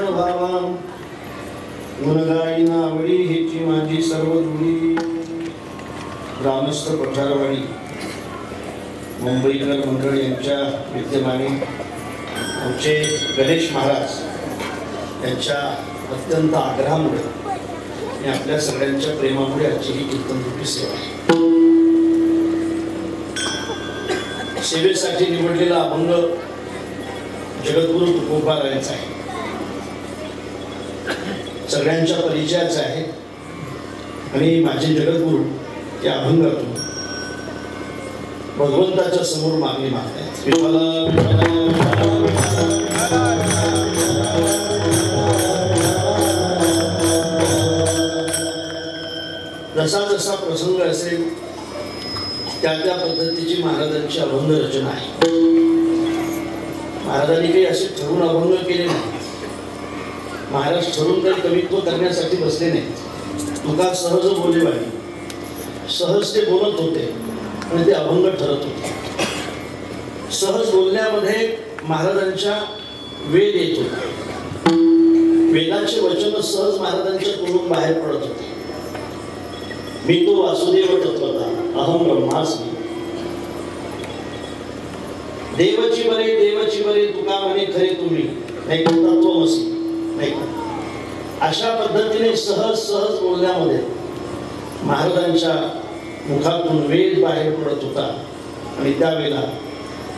भूषण भावा गुणगायी आवडी हेची माझी सर्व जुळी. ग्रामस्थ पठारवाडी मुंबईकर मंडळ यांच्या विद्यमाने आमचे गणेश महाराज यांच्या अत्यंत आग्रहामुळे आणि आपल्या सगळ्यांच्या प्रेमामुळे आजची ही कीर्तनरूपी सेवा आहे. सेवेसाठी निवडलेला अभंग जगद्गुरु तुकोबारायांचा आहे. सगळ्यांच्या परिचयाचा आहे आणि माझे जगद्गुरु या अभंगातून भगवंताच्या समोर मागणी मागतायत. जसा जसा प्रसंग असेल त्या त्या पद्धतीची महाराजांची अभंग रचना आहे. महाराजांनी काही असे ठरवून अभंग केले नाही. महाराज ठरवून काही कवित्व करण्यासाठी बसले नाही. तुका सहज बोलेवाणी सहज ते बोलत होते आणि ते अभंग ठरत होते. सहज बोलण्यामध्ये महाराजांच्या वेद येत होता. वेदाचे वचन सहज महाराजांच्या तोंडून बाहेर पडत होते. मी तो वासुदेव तत्वता अहम ब्रह्मास्मी. देवची बरे तुका म्हणे खरे तुम्ही नाही तत्वमसी नाही. अशा पद्धतीने सहज सहज बोलण्यामध्ये महाराजांच्या मुखातून वेद बाहेर पडत होता आणि त्यावेळेला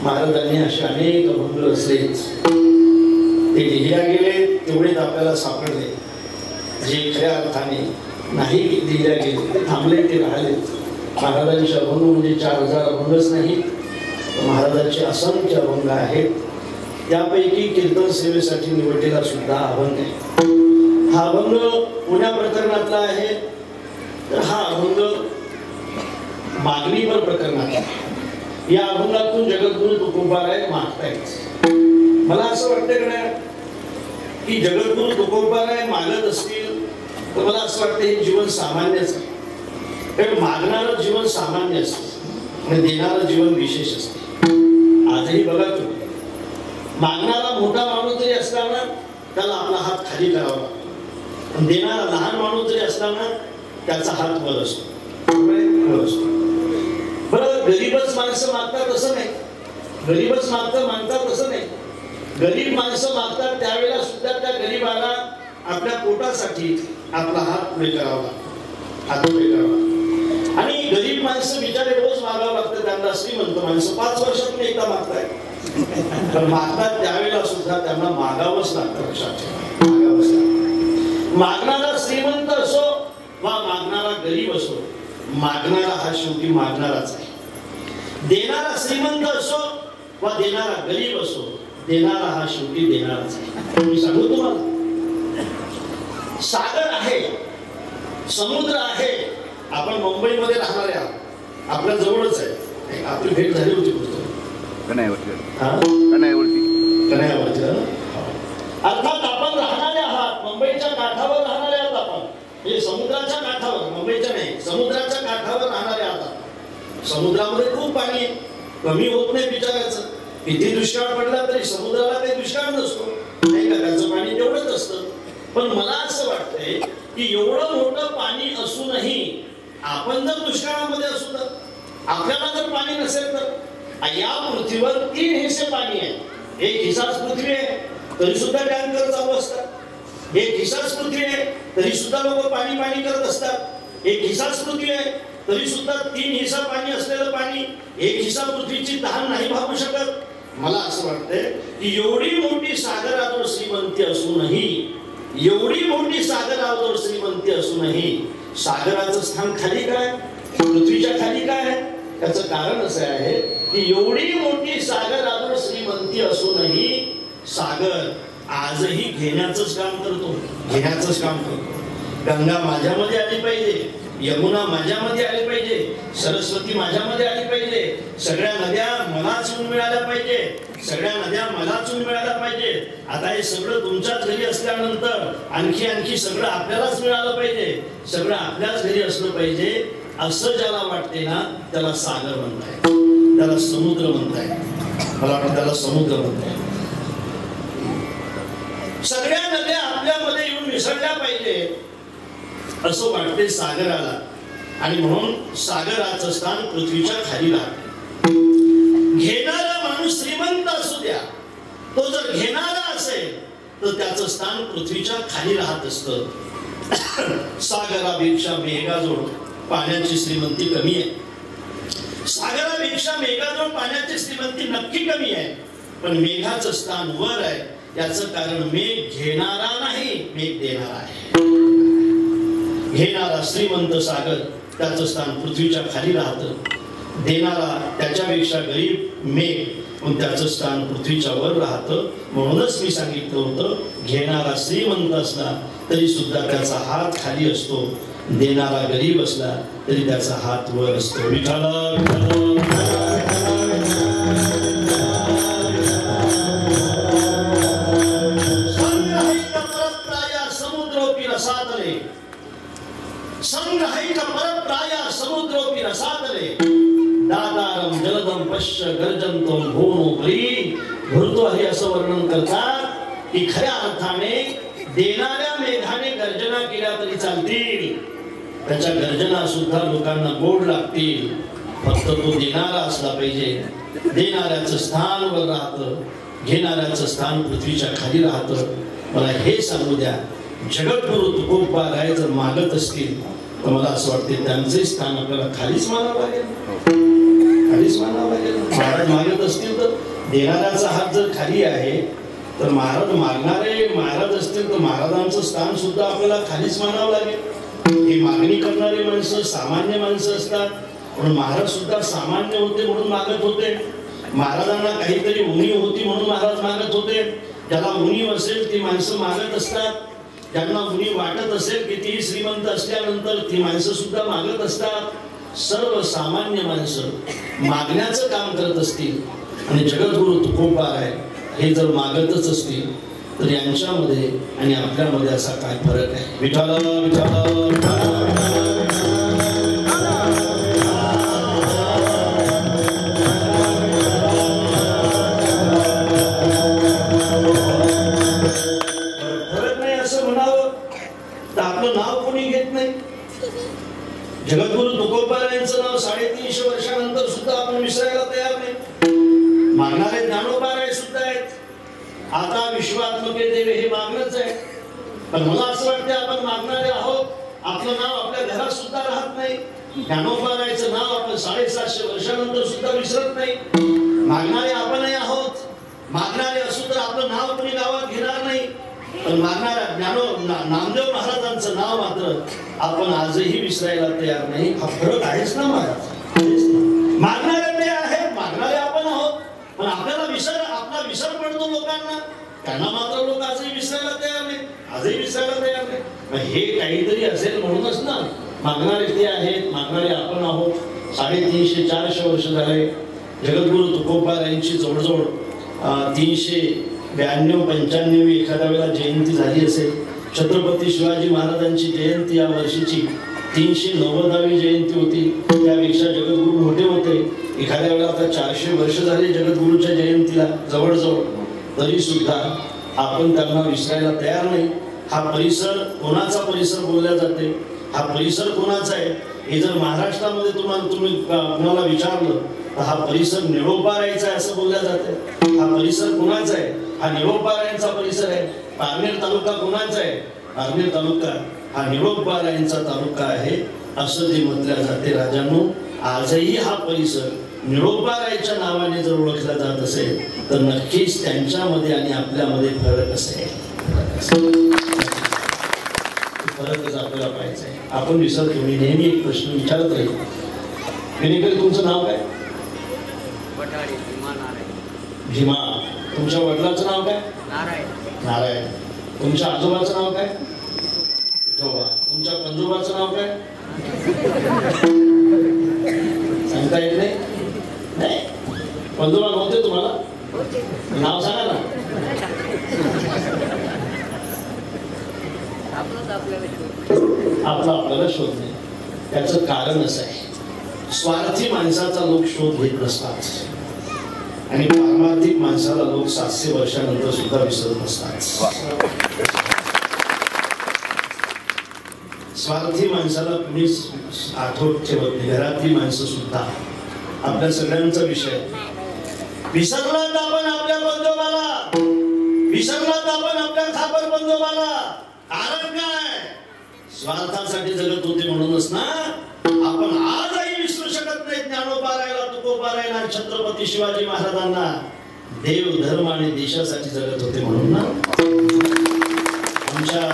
महाराजांनी असे अनेक अभंग रचलेच. ते लिहिल्या गेले तेवढेच आपल्याला सापडले. जे खऱ्या अर्थाने नाही लिहिल्या गेले ते थांबले, ते राहिले. महाराजांचे अभंग म्हणजे 4000 अभंगच नाही, महाराजांचे असंख्य अभंग आहेत. त्यापैकी कीर्तन सेवेसाठी निवडलेला सुद्धा अभंग आहे. हा अभंग पुण्या प्रकरणातला आहे. तर हा अभंग मागणीवर प्रकरणात आहे. या अभंगातून जगद्गुरु तुकोबाराय मागतायत. मला असं वाटतं की जगद्गुरु तुकोबाराय मागत असतील तर मला असं वाटतं हे जीवन सामान्यच आहे. कारण मागणारं जीवन सामान्य असतं आणि देणारं जीवन विशेष असतं. आजही बघा तुम्ही मागणारा मोठा माणूस जरी असताना त्याला आपला हात खाली करावा लागतो. देणारा लहान माणूस जरी असताना त्याचा हात वर असतो. बरं गरीबच माणसं मागतात असं नाही. गरीबच मागतात असं नाही. गरीब माणसं मागतात त्यावेळेला सुद्धा त्या गरीबाला आपल्या पोटासाठी आपला हात पुढे करावा लागतो. हात पुढे करावा. आणि गरीब माणसं बिचारे रोज मागावं लागतं. त्यांना श्रीमंत माणसं 5 वर्षातून एकदा मागताय. पण मागतात त्यावेळेला सुद्धा त्यांना मागावंच लागतं. लक्षात मागावंच लागतं. मागणारा श्रीमंत असो वा मागणारा गरीब असो, मागणारा हा शेवटी मागणाराच आहे. देणारा श्रीमंत असो वा देणारा गरीब असो, देणारा हा शेवटी देणाराच आहे. मी सांगू तुम्हाला, सागर आहे, समुद्र आहे. आपण मुंबईमध्ये राहणारे आहोत, आपल्या जवळच आहे. आपली भेट झाली होती अर्थात आपण राहणारे आहात, मुंबईच्या काठावर राहणारे आहात. आपण म्हणजे समुद्राच्या काठावर, मुंबईच्या नाही समुद्राच्या काठावर राहणारे आहात. समुद्रामध्ये खूप पाणी आहे, कमी होत नाही बिचारायचं. किती दुष्काळ पडला तरी समुद्राला काही दुष्काळ नसतो नाही का, त्याचं पाणी तेवढंच असतं. पण मला असं वाटतंय की एवढं मोठं पाणी असूनही आपण जर दुष्काळामध्ये असू तर, आपल्याला जर पाणी नसेल तर, या पृथ्वीवर 3 हिस्से पाणी आहे. एक हिस्साच पृथ्वी आहे तरी सुद्धा टँकर चालू असतात. एक हिस्साच पृथ्वी आहे तरी सुद्धा लोक पाणी पाणी करत असतात. एक हिस्साच पृथ्वी आहे तरी सुद्धा 3 हिस्सा पाणी असलेलं पाणी, एक हिस्सा पृथ्वीची तहान नाही भागू शकत. मला असं वाटतंय की एवढी मोठी सागरावर श्रीमंती असूनही, एवढी मोठी सागरावर श्रीमंती असूनही सागराचं स्थान खाली काय, पृथ्वीच्या खाली काय आहे? त्याचं कारण असं आहे की एवढी मोठी सागरावर श्रीमंती असूनही सागर आजही घेण्याचंच काम करतो. घेण्याचंच काम करतो. गंगा माझ्यामध्ये आली पाहिजे, यमुना माझ्यामध्ये आली पाहिजे, सरस्वती माझ्यामध्ये आली पाहिजे, सगळ्या नद्या मला चून मिळाल्या पाहिजे, सगळ्या नद्या मला चून मिळाल्या पाहिजे. आता हे सगळं तुमच्याच घरी असल्यानंतर आणखी सगळं आपल्यालाच मिळालं पाहिजे, सगळं आपल्याच घरी असलं पाहिजे असं ज्याला वाटते ना त्याला सागर म्हणताय, त्याला समुद्र म्हणताय. मला वाटतं त्याला समुद्र म्हणताय. सगळ्या नद्या आपल्यामध्ये येऊन मिसळल्या पाहिजे असं वाटते सागराला, आणि म्हणून सागराचं स्थान पृथ्वीच्या खाली राहते. घेणारा माणूस श्रीमंत असू द्या, तो जर घेणारा असेल तर त्याचं स्थान पृथ्वीच्या खाली राहत असतं. सागरापेक्षा मेघाजवळ पाण्याची श्रीमंती कमी आहे. सागरापेक्षा मेघाजवळ पाण्याची श्रीमंती नक्की कमी आहे, पण मेघाचं स्थान वर आहे. याचं कारण मेघ घेणारा नाही, मेघ देणारा आहे. घेणारा श्रीमंत सागर, त्याचं स्थान पृथ्वीच्या खाली राहतं. देणारा त्याच्यापेक्षा गरीब मेघ, पण त्याचं स्थान पृथ्वीच्या वर राहतं. म्हणूनच मी सांगितलं होतं, घेणारा श्रीमंत असला तरी सुद्धा त्याचा हात खाली असतो, देणारा गरीब असला तरी त्याचा हात वर असतो. संग्रहित परप्राया समुद्रोपि रसातले दादारम जलदम पश्य गर्जंतम भूनोपरी. भृतुहरी असं वर्णन करतात की खऱ्या अर्थाने देणाऱ्या मेघाने गर्जना केल्या तरी चालतील, त्याच्या गर्जना सुद्धा लोकांना गोड लागतील, फक्त तो देणारा असला पाहिजे. देणाऱ्याचं स्थान वर राहतं, घेणाऱ्याचं स्थान पृथ्वीच्या खाली राहतं. मला हे सांगू द्या, जगद्गुरु तुकोबाराय जर मागत असतील तर मला असं वाटते त्यांचे स्थान आपल्याला खालीच मानावं लागेल, खालीच मानावं लागेल. महाराज मागत असतील तर देणाऱ्याचा हात जर खाली आहे तर महाराज मागणारे महाराज असतील तर महाराजांचं स्थान सुद्धा आपल्याला खालीच मानावं लागेल. ही मागणी करणारी माणसं सामान्य माणसं असतात, म्हणून महाराज सुद्धा सामान्य होते म्हणून मागत होते. महाराजांना काहीतरी उणीव होती म्हणून महाराज मागत होते. ज्याला उणीव असेल ती माणसं मागत असतात, ज्यांना उणीव वाटत असेल कितीही श्रीमंत असल्यानंतर ती माणसं सुद्धा मागत असतात. सर्वसामान्य माणसं मागण्याचं काम करत असतील आणि जगद्गुरु तुकोबाराय हे जर मागतच असतील तर यांच्यामध्ये आणि आपल्यामध्ये असा काय फरक आहे? विठ्ठल विठ्ठल फरक नाही असं म्हणावं तर आपलं नाव कोणी घेत नाही. जगद्गुरु तुकोबारायांचं नाव 350 वर्षानंतर सुद्धा आपण विसरायला तयार नाही. मागणारे ज्ञानोबाराय सुद्धा आहेत. आता विश्वात्मके देवे हे मागणंच आहे, पण मला असं वाटतं आपण मागणारे आहोत. आपलं नाव आपल्या घरात सुद्धा राहत नाही. ज्ञानोबारायचं नाव आपण 750 वर्षानंतर सुद्धा विसरत नाही. मागणारे आपणही आहोत. मागणारे असू तर आपलं नाव कोणी गावात घेणार नाही, पण मागणाऱ्या नामदेव महाराजांचं नाव मात्र आपण आजही विसरायला तयार नाही. हा फरक आहेच ना महाराज. मागणारे ते आहेत, मागणारे आपण आहोत, पण आपल्याला आपला विसर पडतो लोकांना. त्यांना मात्र लोक आजही विसरायला तयार नाही, आजही विसरायला तयार नाही. हे काहीतरी असेल म्हणूनच ना मागणारे ते आहेत, मागणारे आपण आहोत. 350-400 वर्ष झाले जगद्गुरु तुकोबारायांची जवळजवळ 392-95 एखाद्या वेळेला जयंती झाली असेल. छत्रपती शिवाजी महाराजांची जयंती या वर्षीची 390वी जयंती होती. त्यापेक्षा जगद्गुरु मोठे होते. एखाद्या वेळेला आता 400 वर्ष झाले जगद्गुरूच्या जयंतीला जवळजवळ, तरी सुद्धा आपण त्यांना विसरायला तयार नाही. हा परिसर कोणाचा परिसर बोलला जाते, हा परिसर कोणाचा आहे हे जर महाराष्ट्रामध्ये तुम्ही कुणाला विचारलं तर हा परिसर निळोबारायचा आहे असं बोलल्या जाते. हा परिसर कोणाचा आहे? हा निळोबारायांचा परिसर आहे. पारनेर तालुका कोणाचा आहे? पारनेर तालुका हा निळोबारायांचा तालुका आहे असं जे म्हटल्या जाते. राजांनो, आजही हा परिसर निळोबारायच्या नावाने जर ओळखला जात असेल तर नक्कीच त्यांच्यामध्ये आणि आपल्यामध्ये फरक असेल. फरकच आपल्याला पाहिजे. आपण विसरतो. मी नेहमी एक प्रश्न विचारत राहील. विनेकर, तुमचं नाव काय? भीमा. तुमच्या वडिलांचं नाव काय? नारायण. तुमच्या आजोबाचं नाव काय? विठोबा. तुमच्या पंजोबाचं नाव काय? सांगता येत नाही? नाही, पंजोबा नव्हते तुम्हाला? नाव सांगा ना. आपल्याला शोध नाही. त्याचं कारण असं आहे, स्वार्थी माणसाचा लोक शोध घेत नसतात आणि पारमार्थिक माणसाला लोक 700 वर्षानंतर सुद्धा विसरत नसतात. स्वार्थी माणसाला कुणीच आठवत ठेवत नाही. घरातली माणसं सुद्धा आपल्या सगळ्यांचा विषय. विसरलात आपण आपल्या बंधोबाला, विसरलात आपण आपल्या खापर बंधोबाला. कारण काय? स्वार्थासाठी जगत होते म्हणूनच ना. आपण आजही विसरू शकत नाही ज्ञानोबा राहिला, तुकोबा राहिला, छत्रपती शिवाजी महाराजांना देव धर्म आणि देशासाठी जगत होते म्हणून ना. आमच्या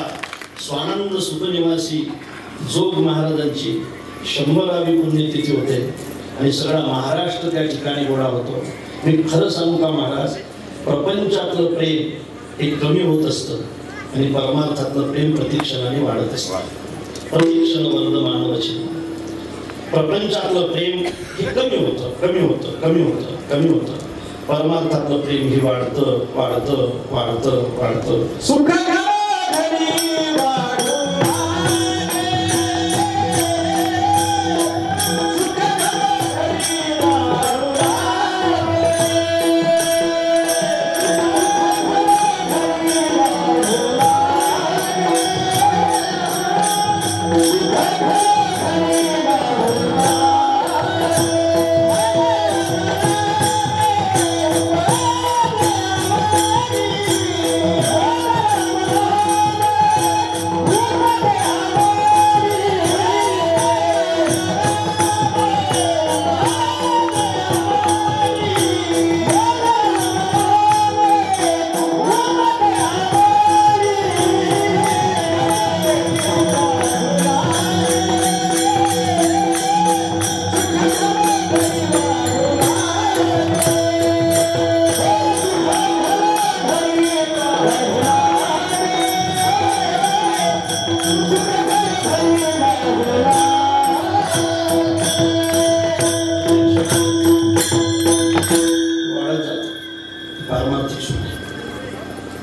स्वानंद सुखनिवासी जोग महाराजांची 100वी पुण्यतिथी होते आणि सगळा महाराष्ट्र त्या ठिकाणी गोळा होतो. मी खरं सांगू का महाराज, प्रपंचातलं प्रेम हे कमी होत असतं आणि परमार्थातलं प्रेम प्रतिक्षणाने वाढत असतं. प्रतिक्षण वर्ध मानवाची. प्रपंचातलं प्रेम हे कमी होतं, कमी होतं, कमी होतं, कमी होतं. परमार्थातलं प्रेम हे वाढतं, वाढतं, वाढतं, वाढतं. सुख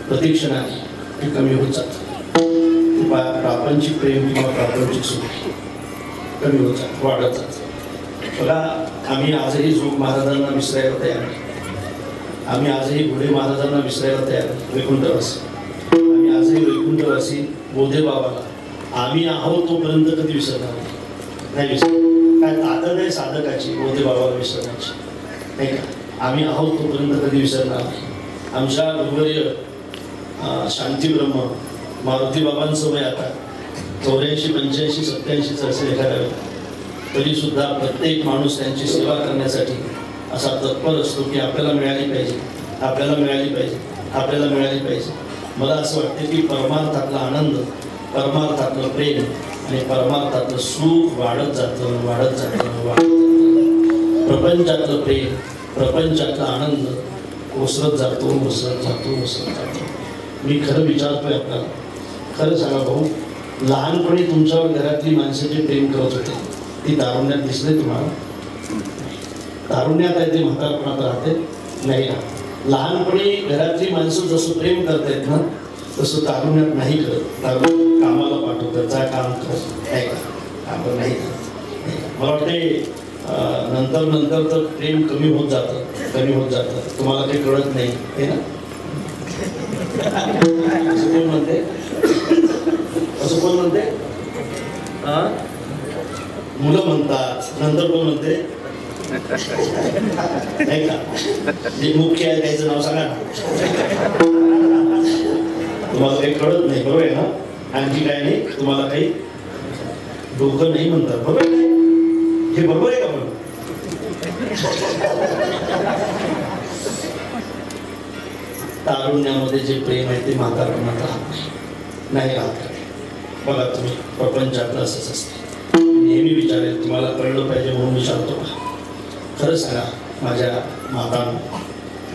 प्रतिक्षणाने हे कमी होत जातं. प्रापंचिक प्रेम किंवा प्रापंचिक सुख कमी होत जात, वाढत जात. बघा, आम्ही आजही जोग महाराजांना विसरायला तयार नाही. आम्ही आजही घोडे महाराजांना विसरायला तयार नाही. वैकुंठवासी आम्ही आजही वैकुंठवासी बोधे बाबाला आम्ही आहोत तोपर्यंत कधी विसरणार नाही. विसर काय ताकद आहे साधकाची बोधे बाबाला विसरण्याची, नाही का? आम्ही आहोत तोपर्यंत कधी विसरणार नाही. आमच्या गुरुवर्य शांती ब्रह्म मारुती बाबांचं वय आता 84, 85, 87 असेल एखाद्या वेळेला. तरी सुद्धा प्रत्येक माणूस त्यांची सेवा करण्यासाठी असा तत्पर असतो की आपल्याला मिळाली पाहिजे, आपल्याला मिळाली पाहिजे, आपल्याला मिळाली पाहिजे. मला असं वाटतं की परमार्थातला आनंद, परमार्थातलं प्रेम आणि परमार्थातलं सुख वाढत जातं, वाढत जातं, वाढत जातं. प्रपंचातलं प्रेम, प्रपंचातला आनंद ओसरत जातो, ओसरत जातो, ओसरत जातो. मी खरं विचारतोय आपल्याला, खरं सांगा भाऊ, लहानपणी तुमच्यावर घरातली माणसं जे प्रेम करत होते ती तारुण्यात दिसले तुम्हाला? तारुण्यात आहे ते म्हातारपणात राहते नाही ना. लहानपणी घरातली माणसं जसं प्रेम करतायत ना तसं तारुण्यात नाही करत. तारुण्यात कामाला पाठवतात, जा काम कर, नाही का, काम नाही करत. मला वाटते नंतर नंतर तर प्रेम कमी होत जातं, कमी होत जातं. तुम्हाला काही कळत नाही आहे ना. असं कोण म्हणते, असं कोण म्हणते? मुलं म्हणतात, नंतर कोण म्हणते, नाही का? जे मुख्य आहे त्याचं नाव सांगा ना. तुम्हाला काही कळत नाही, बरोबर आहे ना? आणखी काय नाही, तुम्हाला काही डोकं नाही म्हणतात, बरोबर आहे? हे बरोबर आहे का? पण तारुण्यामध्ये जे प्रेम आहे ते म्हातारपणात राहत नाही, राहत. बघा तुम्ही, प्रपंचातलं असंच असतं. नेहमी विचारेल, तुम्हाला कळलं पाहिजे म्हणून विचारतो का? खरं सांगा माझ्या मातांनो,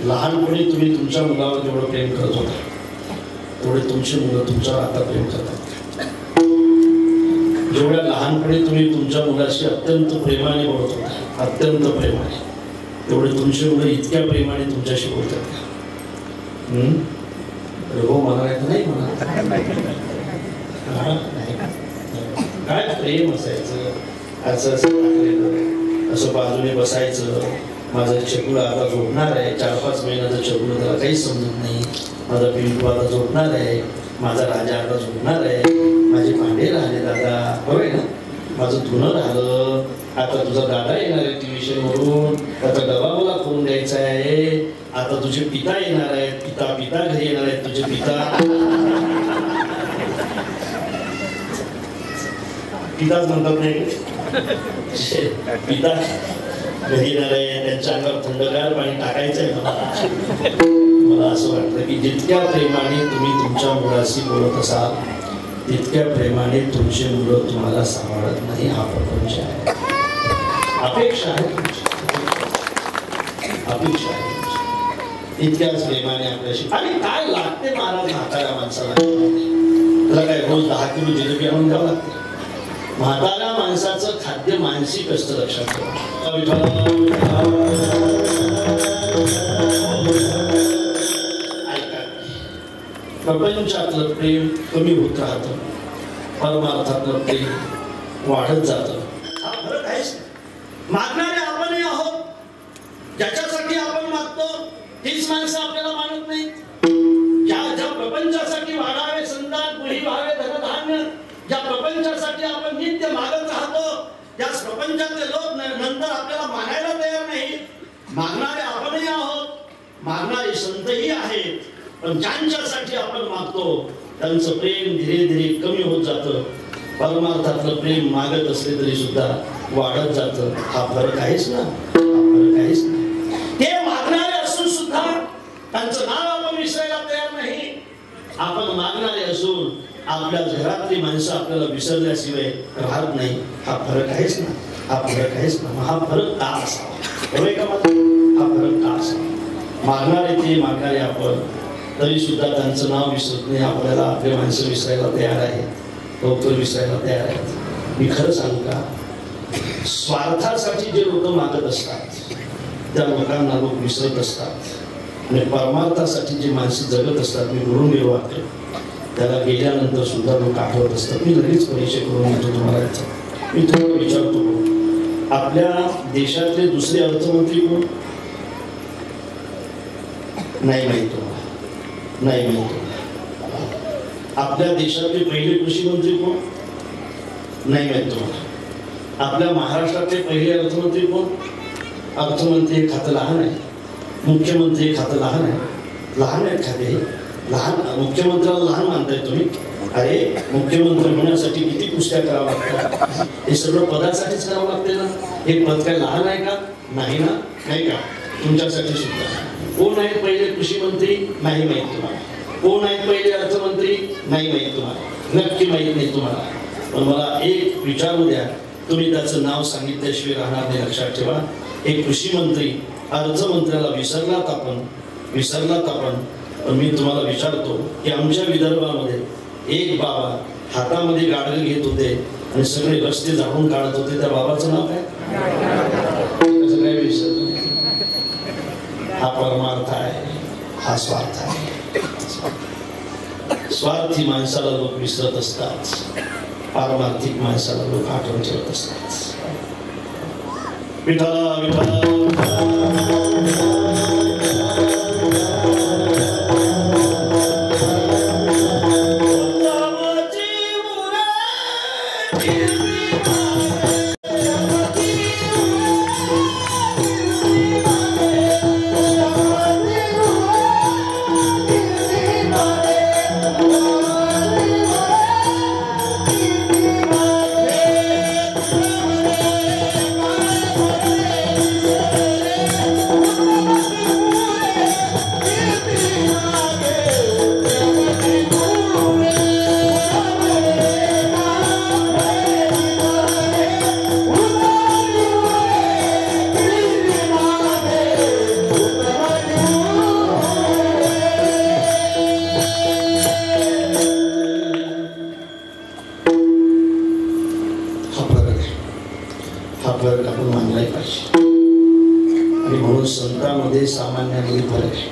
लहानपणी तुम्ही तुमच्या मुलावर जेवढं प्रेम करत होता तेवढे तुमची मुलं तुमच्यावर आता प्रेम करतात. जेवढ्या लहानपणी तुम्ही तुमच्या मुलाशी अत्यंत प्रेमाने बोलत होता, अत्यंत प्रेमाने, तेवढे तुमची मुलं इतक्या प्रेमाने तुमच्याशी बोलतात का? हो मला नाही म्हणा. काय प्रेम असायचं, असं असं बाजूने बसायचं, माझं चकुल आता झोपणार आहे, 4-5 महिन्याचं चकुल, त्याला काहीच समजत नाही. माझा पिंटू आता झोपणार आहे, माझा राजा आता झोपणार आहे, माझे भांडे राहिले दादा, होय ना, माझं धुणं राहिलं, आता तुझा दादा येणार आहे ट्युशनवरून, त्याचा डबा मला करून द्यायचा आहे, आता तुझे पिता येणार आहेत, पिता घरी येणार आहेत, तुझे पिताच म्हणतात नाही, पिता घरी येणार आहे, त्यांच्या अंगावर थंडगार पाणी टाकायचं आहे. मला असं वाटतं की जितक्या प्रेमाने तुम्ही तुमच्या मुलाशी बोलत असाल तितक्या प्रेमाने तुमचे मुलं तुम्हाला सांभाळत नाही. हा प्रपंच आहे, अपेक्षा आहे, अपेक्षा आहे. इतक्याच प्रेमाने आपल्याशी. आणि काय लागते महाराज म्हाताऱ्या माणसाला, त्याला काय रोज 10 किलो जिलेबी आणून द्यावं लागते. म्हाताऱ्या माणसाचं खाद्य मानसिक असतं, लक्षात ठेवा. प्रपंचातलं प्रेम कमी होत राहतं, परमार्थातलं प्रेम वाढत जातं. हा फरक आहेच. मागणारे आपणही आहोत, ज्याच्यासाठी आपण मागतो तीच माणसं आपल्याला मानत नाही. ज्या प्रपंचासाठी वाढावे संतान, पुढी व्हावे धनधान्य, ज्या प्रपंचासाठी आपण नित्य मागत राहतो, त्या प्रपंचातले लोक नंतर आपल्याला मानायला तयार नाही. मागणारे आपणही आहोत, मागणारे संतही आहेत, पण ज्यांच्यासाठी आपण मागतो त्यांचं प्रेम धीरे धीरे कमी होत जातं. परमार्थातलं प्रेम मागत असले तरी सुद्धा वाढत जातं. हा फरक आहेच ना, हा फरक आहेच ना. ते मागणारे असून सुद्धा त्यांचं नाव आपण विसरायला तयार नाही. आपण मागणारे असून आपल्या घरातली माणसं आपल्याला विसरल्याशिवाय राहत नाही. हा फरक आहेच ना, हा फरक आहेच ना. हा फरक का असावा, होय का? हा फरक का असावा? मागणारे ते, मागणारे आपण, तरी सुद्धा त्यांचं नाव विसरत नाही. आपल्याला आपले माणसं विसरायला तयार आहेत, डॉक्टर विसरायला तयार आहेत. मी खरं सांगू का, स्वार्थासाठी जे लोक मागत असतात त्या लोकांना लोक विसरत असतात. आणि परमार्थासाठी जे माणसं जगत असतात, मी बोलून गेलो वाटतं, त्याला गेल्यानंतर सुद्धा लोक आठवत असतात. मी लगेच परिचय करून येतो तुम्हाला. मी थोडं विचारतो, आपल्या देशातले दुसरे अर्थमंत्री कोण? नाही माहित तुम्हाला? नाही माहित. आपल्या देशातले पहिले कृषी मंत्री कोण? नाही माहित तुम्हाला? आपल्या महाराष्ट्रातले पहिले अर्थमंत्री कोण? अर्थमंत्री हे खातं लहान आहे, मुख्यमंत्री हे खातं लहान आहे. लहान आहेत खाते, लहान. मुख्यमंत्र्याला लहान मानताय तुम्ही? अरे, मुख्यमंत्री होण्यासाठी किती कुस्त्या करावं लागतात? हे सगळं पदासाठीच करावं लागते ना. हे पद काय लहान आहे का? नाही ना, नाही का? तुमच्यासाठी सुद्धा. कोण आहेत पहिले कृषी मंत्री? नाही माहित तुम्हाला. कोण आहेत पहिले अर्थमंत्री? नाही माहित तुम्हाला, नक्की माहित नाही तुम्हाला. पण मला एक विचारू द्या, तुम्ही त्याचं नाव सांगितल्याशिवाय राहणार नाही. लक्षात ठेवा, एक कृषी मंत्री, अर्थमंत्र्याला विसरलात आपण, विसरलात आपण. पण मी तुम्हाला विचारतो की आमच्या विदर्भामध्ये एक बाबा हातामध्ये गाडगे घेत होते आणि सगळे रस्ते झाडून काढत होते. त्या बाबाचं नाव काय? त्याचं काय विसर? हा परमार्थ आहे, हा स्वार्थ आहे. स्वार्थी माणसाला लोक विसरत असतात, पारमार्थिक माणसाला लोक आठवण ठेवत असतात. विठ्ठला विठ्ठला संतांमध्ये सामान्यामध्ये फरक आहे.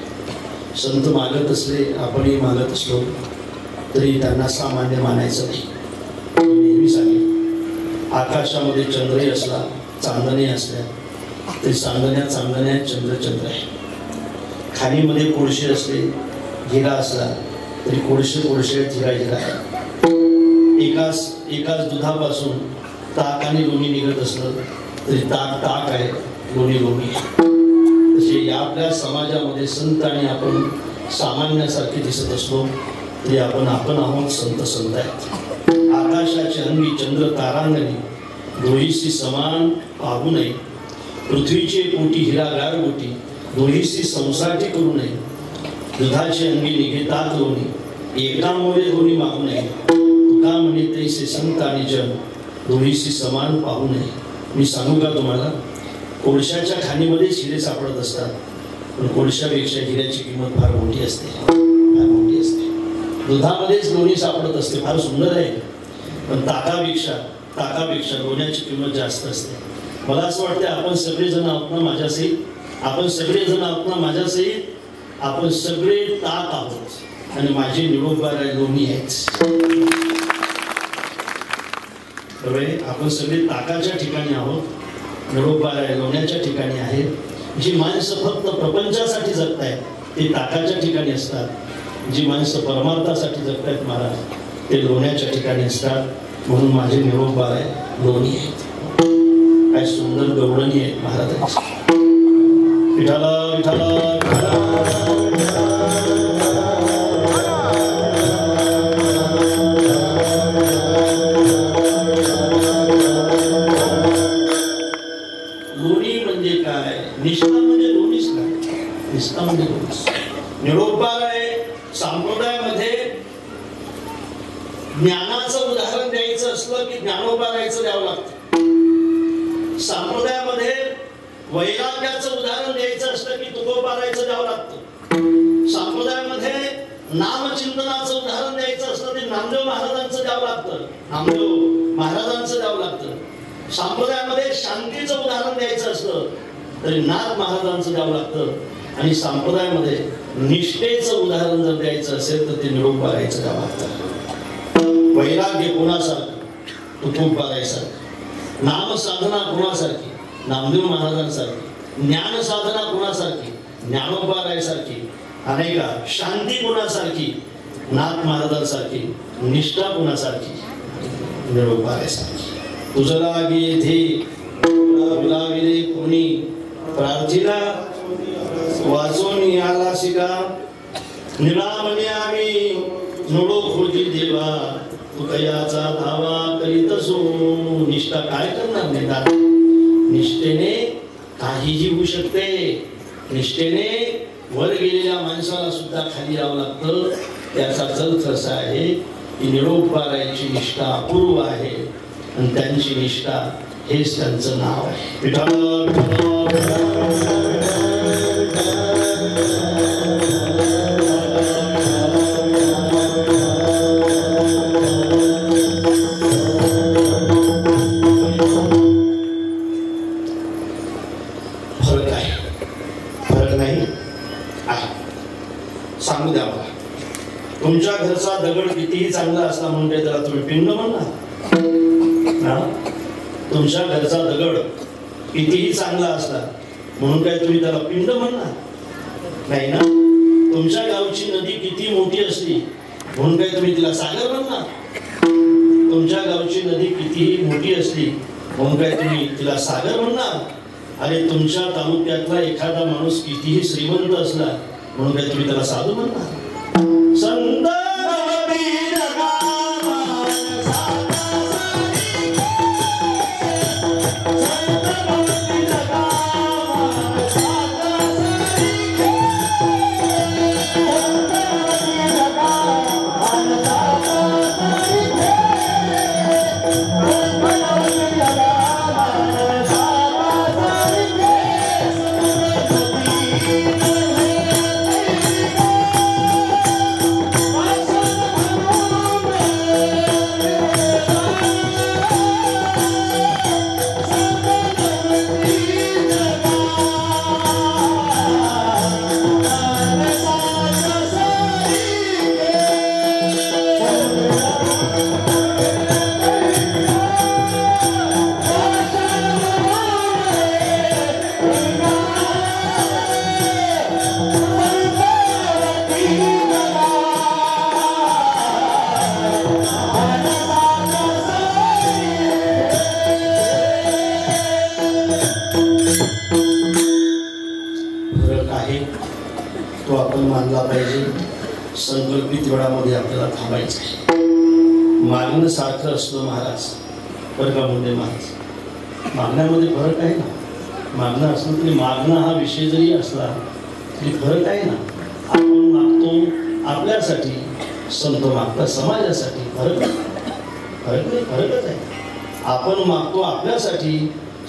संत मागत असले, आपणही मागत असलो तरी त्यांना सामान्य मानायचं नाही. नेहमी सांगेल, आकाशामध्ये चंद्रही असला, चांदणी असल्या ते चांदण्यात चंद्र आहे. खाणीमध्ये कोळशे असले, हिरा असला तरी कोळशे हिरा आहे. एकाच दुधापासून ताक आणि लोणी निघत असलं तरी ताक आहे, लोणी आहे. तसे या आपल्या समाजामध्ये संत आणि आपण सामान्यासारखे दिसत असलो तरी आपण आहोत संत आहेत. आकाशाचे अंगी चंद्र तारांगणी दोहीशी समान पाहू नये. पृथ्वीचे पोटी हिरा गारगोटी दोहीशी संसाटी करू नये. दुधाचे अंगी निघेतात लोणी एकामुळे दोन्ही मागू नये. तुका म्हणे तैसे संत आणि जन दोहीशी समान पाहू नये. मी सांगू का तुम्हाला, कोळशाच्या खाणीमध्येच हिरे सापडत असतात, पण कोळशापेक्षा हिऱ्याची किंमत फार मोठी असते, फार मोठी असते. दुधामध्येच लोणी सापडत असते, फार सुंदर आहे, पण ताकापेक्षा लोण्याची किंमत जास्त असते. मला असं वाटतं आपण सगळेजण आहोत ना माझ्यासहित, आपण सगळे ताक आहोत आणि माझे निरोपबार लोणी आहेच. आपण सगळे ताकाच्या ठिकाणी आहोत, निरोपबार लोण्याच्या ठिकाणी आहे. जी माणसं फक्त प्रपंचासाठी जगतायत ते ताकाच्या ठिकाणी असतात. जी माणसं परमार्थासाठी जगतायत महाराज ते लोण्याच्या ठिकाणी असतात. म्हणून माझे निरोपबार लोणी आहेत. काय सुंदर गवळणी आहेत महाराजांची. विठाला विठाला लोणी म्हणजे काय, निष्ठा म्हणजे लोणीच काय, निष्ठा म्हणजे लोणीच. निरोपबार आहे. संप्रदायामध्ये ज्ञानाचं उदाहरण द्यायचं असलं की ज्ञानोबारायचं द्यावं लागतं. संप्रदायामध्ये वैराग्याचं उदाहरण द्यायचं असलं की तुकोबारायचं द्यावं लागतं. संप्रदायामध्ये नामचिंतनाचं उदाहरण द्यायचं असलं ते नामदेव महाराजांचं द्यावं लागतं. संप्रदायामध्ये शांतीचं उदाहरण द्यायचं असलं तरी नाथ महाराजांचं द्यावं लागतं. आणि संप्रदायामध्ये निष्ठेचं उदाहरण जर द्यायचं असेल तर ते निरोपबारायचं द्यावं लागतं. वैराग्य कोणासारखं, तुकोबारायसारखं. नाम साधना कोणासारखी, नामदेव महाराजांसारखी. ज्ञान साधना कोणासारखी, ज्ञानोबारायसारखी. आणि का शांती कोणासारखी, नाथ महाराजांसारखी. निष्ठा कोणासारखी, निरोपबारायसारखी. तुझं लागे येथे बुलाविले कोणी, प्रार्थीला वाचून आला शिका. निळामणी आम्ही नोडो खोजी देवा, तू कयाचा धावा करीत असो. निष्ठा काय करणार नाही. निष्ठेने काहीही होऊ शकते. निष्ठेने वर गेलेल्या माणसाला सुद्धा खाली यावं लागतं. त्याचा अर्थ असा आहे की निरोपबारायची निष्ठा अपूर्व आहे आणि त्यांची निष्ठा हेच त्यांचं नाव आहे. फरक नाही आहे. सांगू द्या मला, तुमच्या घरचा दगड कितीही चांगला असला म्हणून काय त्याला तुम्ही पिंड म्हणणार? तुमच्या घरचा दगड कितीही चांगला असला म्हणून काय तुम्ही त्याला पिंड म्हणणार? नाही ना. तुमच्या गावची नदी किती मोठी असली म्हणून काय तुम्ही तिला सागर म्हणणार? तुमच्या गावची नदी कितीही मोठी असली म्हणून काय तुम्ही तिला सागर म्हणणार? अरे तुमच्या तालुक्यातला एखादा माणूस कितीही श्रीमंत असला म्हणून काय तुम्ही त्याला साधू म्हणणार? संत वेळामध्ये आपल्याला थांबायचं आहे. मागणं सारखं असतं महाराज, बरं का मुंडे महाराज, मागण्यामध्ये फरक आहे ना. मागणं असलं तरी मागणं हा विषय जरी असला तरी फरक आहे ना. आपण मागतो आपल्यासाठी, संत मागतात समाजासाठी. फरक नाही, फरकच आहे. आपण मागतो आपल्यासाठी,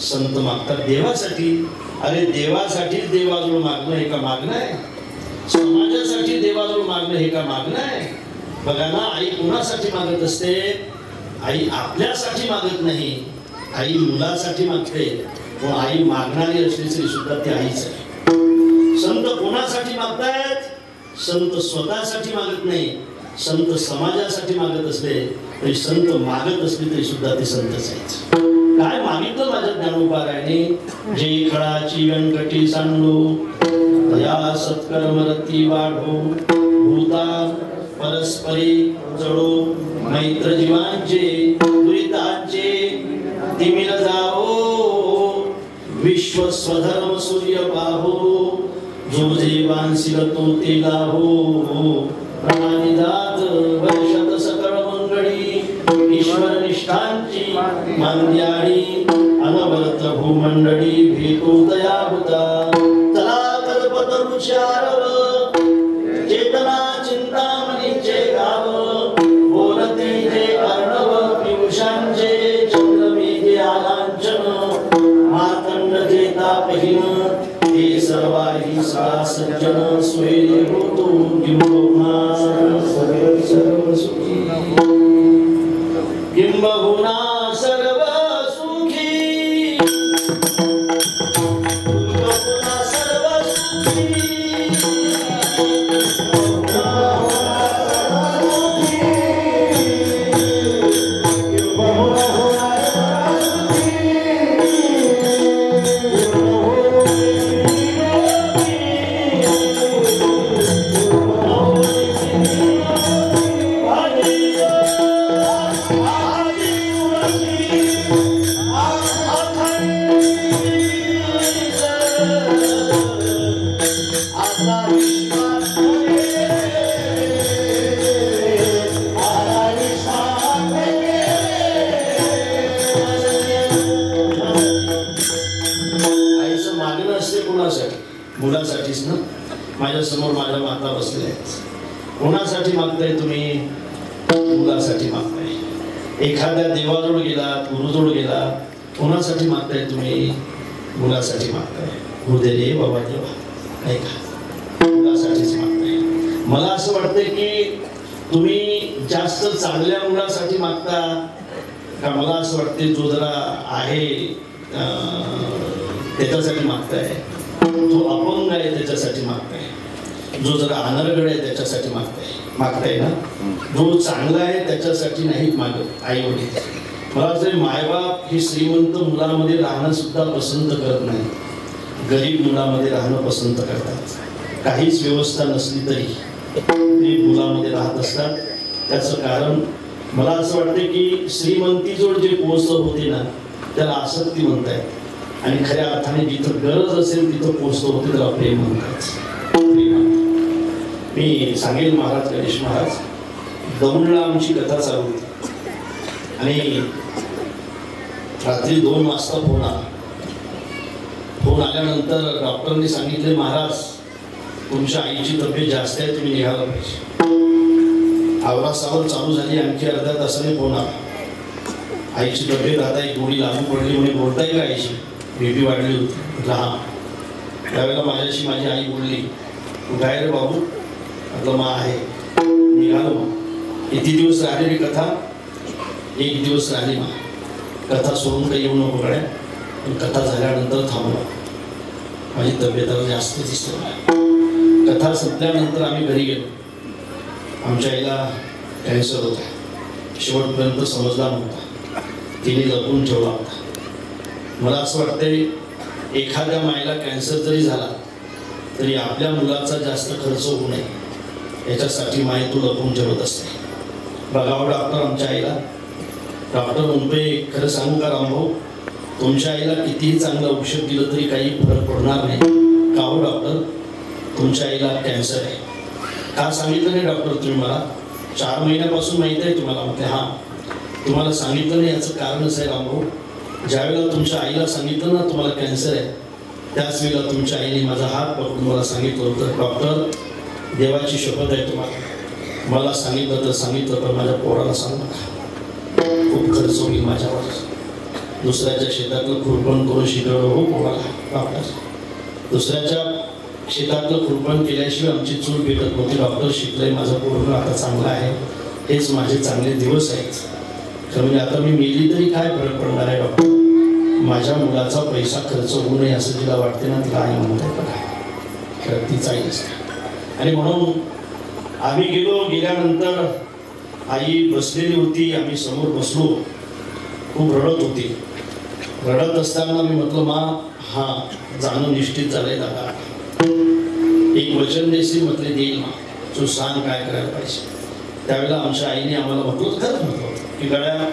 संत मागतात देवासाठी. अरे देवासाठीच देवाजवळ मागणं हे का मागणं आहे? समाजासाठी देवाजवळ मागणं हे का मागणं आहे? बघा ना, आई कुणासाठी मागत असते? आई आपल्यासाठी मागत नाही, आई मुलासाठी मागते. व आई मागणारी असली तरी सुद्धा ती आईच आहे. संत कोणासाठी मागतायत? संत स्वतःसाठी मागत नाही, संत समाजासाठी मागत असले तरी, संत मागत असले तरी सुद्धा ते संतच आहेत. काय मागितलं माझ्या ज्ञानोबारायाने? जे खळाची व्यंकटी सांडो, दया सत्कर्मरती वाढो, भूता परस्परी जडो, मैत्र जीवांचे दुरितांचे तिमिर जावो, विश्व स्वधर्म सूर्य पाहो, जो जीवांसिल तो ते लाहो, प्राणिदात वर्षत सकळ मंगळी, ईश्वर निष्ठांची मांद्याळी, अनवर्त भूमंडळी भेटो दयाभूता. चला कल्पतरुचारव, चेतना चिंतामणीचे गाव, बोलते जे अर्णव पियुषांचे, चंद्रमेघे आलांचन, मातंड जे तापहीन, हे सर्वाही सदा सज्जन, स्वैरे होतो किंबहुना सर्व सुखी, किंबहुना सर्व सुखी, किंबहुना सर्व सुखी. मुलासाठीच ना. माझ्या समोर माझ्या माता बसलेल्या आहेत. कोणासाठी मागताय तुम्ही? मुलासाठी मागताय. एखाद्या देवाजवळ गेला, गुरुजवळ गेला, कोणासाठी मागताय तुम्ही? मुलासाठी मागताय. गुरुदे रे बाबा देवा, नाही का, मुलासाठीच मागताय. मला असं वाटतंय की तुम्ही जास्त चांगल्या मुलासाठी मागता का? मला असं वाटतंय जो जरा आहे त्याच्यासाठी मागताय, जो अपंग आहे त्याच्यासाठी मागताय, जो जरा अनर्गळ आहे त्याच्यासाठी मागताय ना. जो चांगला आहे त्याच्यासाठी नाही मागत आई वडील. मला तरी मायबाप हे श्रीमंत मुलामध्ये राहणं सुद्धा पसंत करत नाही, गरीब मुलामध्ये राहणं पसंत करतात. काहीच व्यवस्था नसली तरी मुलामध्ये राहत असतात. त्याचं कारण मला असं वाटतं की श्रीमंतीजवळ जे पोहोचत होते ना त्याला आसक्ती म्हणतायत, आणि खऱ्या अर्थाने जिथं गरज असेल तिथं पोहोचतो होते त्याला प्रेम म्हणतात. मी सांगेल महाराज गणेश महाराज, दौंडला आमची कथा चालू होती आणि रात्री 2 वाजता फोन आला. फोन आल्यानंतर डॉक्टरने सांगितले, महाराज तुमच्या आईची तब्येत जास्त आहे, तुम्ही निघाला पाहिजे. आवरासावर चालू झाली. आणखी अर्ध्या तासाने फोन आला, आईची तब्येत आता एक गोळी लागू पडली म्हणे, बोलताय का आईची? बीपी वाढली होती. लहान त्यावेळेला माझ्याशी माझी आई बोलली, कुठं आहे रे बाबू? म्हटलं मा आहे. निघालो. मग किती दिवस राहिलेली कथा? 1 दिवस राहिली. मग कथा सोडून काही येऊ नको गड्या, पण कथा झाल्यानंतर थांबलो. माझी तब्येत जास्त दिसते. कथा संपल्यानंतर आम्ही घरी गेलो. आमच्या आईला कॅन्सर होता, शेवटपर्यंत समजला नव्हता, तिने लपून ठेवला होता. मला असं वाटतंय एखाद्या मायला कॅन्सर जरी झाला तरी आपल्या मुलाचा जास्त खर्च होऊ नये याच्यासाठी माय तू लपून ठेवत असते. बघावं डॉक्टर आमच्या आईला. डॉक्टर म्हणतोय, खरं सांगू का रामभाऊ, तुमच्या आईला कितीही चांगलं औषध दिलं तरी काही फरक पडणार नाही. का हो डॉक्टर? तुमच्या आईला कॅन्सर आहे. का सांगितलं नाही डॉक्टर तुम्ही मला? 4 महिन्यापासून माहिती आहे तुम्हाला. म्हटले हां. तुम्हाला सांगितलं नाही याचं कारणच आहे रामभाऊ. ज्यावेळेला तुमच्या आईला सांगितलं ना तुम्हाला कॅन्सर आहे, त्याच वेळेला तुमच्या आईने माझा हात पकडून मला सांगितलं होतं, डॉक्टर देवाची शपथ आहे तुम्हाला, मला सांगितलं तर सांगितलं पण माझ्या पोराला सांग नका, खूप खर्च होईल माझ्यावर. दुसऱ्याच्या शेतातलं खुरपण करून शिकवलं हो पोराला डॉक्टर. दुसऱ्याच्या शेतातलं खुरपण केल्याशिवाय आमची चूल भेटत नव्हती. डॉक्टर शिकलंय माझं पोरगं आता चांगलं आहे, हेच माझे चांगले दिवस आहेत. तर म्हणजे आता मी मेली तरी काय फरक पडणार आहे डॉक्टर? माझ्या मुलाचा पैसा खर्च होऊ नये असं तिला वाटते ना, तिला आई म्हणत आहे बघा, तर तीच आई असते. आणि म्हणून आम्ही गेल्यानंतर आई बसलेली होती, आम्ही समोर बसलो, खूप रडत होती. रडत असताना मी म्हटलं मा हां जाणं निश्चित झालंय दादा, एक वचन देशील? म्हटले देईल मा, तू सांग काय करायला पाहिजे. त्यावेळेला आमच्या आईने आम्हाला म्हटलं खरंच म्हटलं की गड्या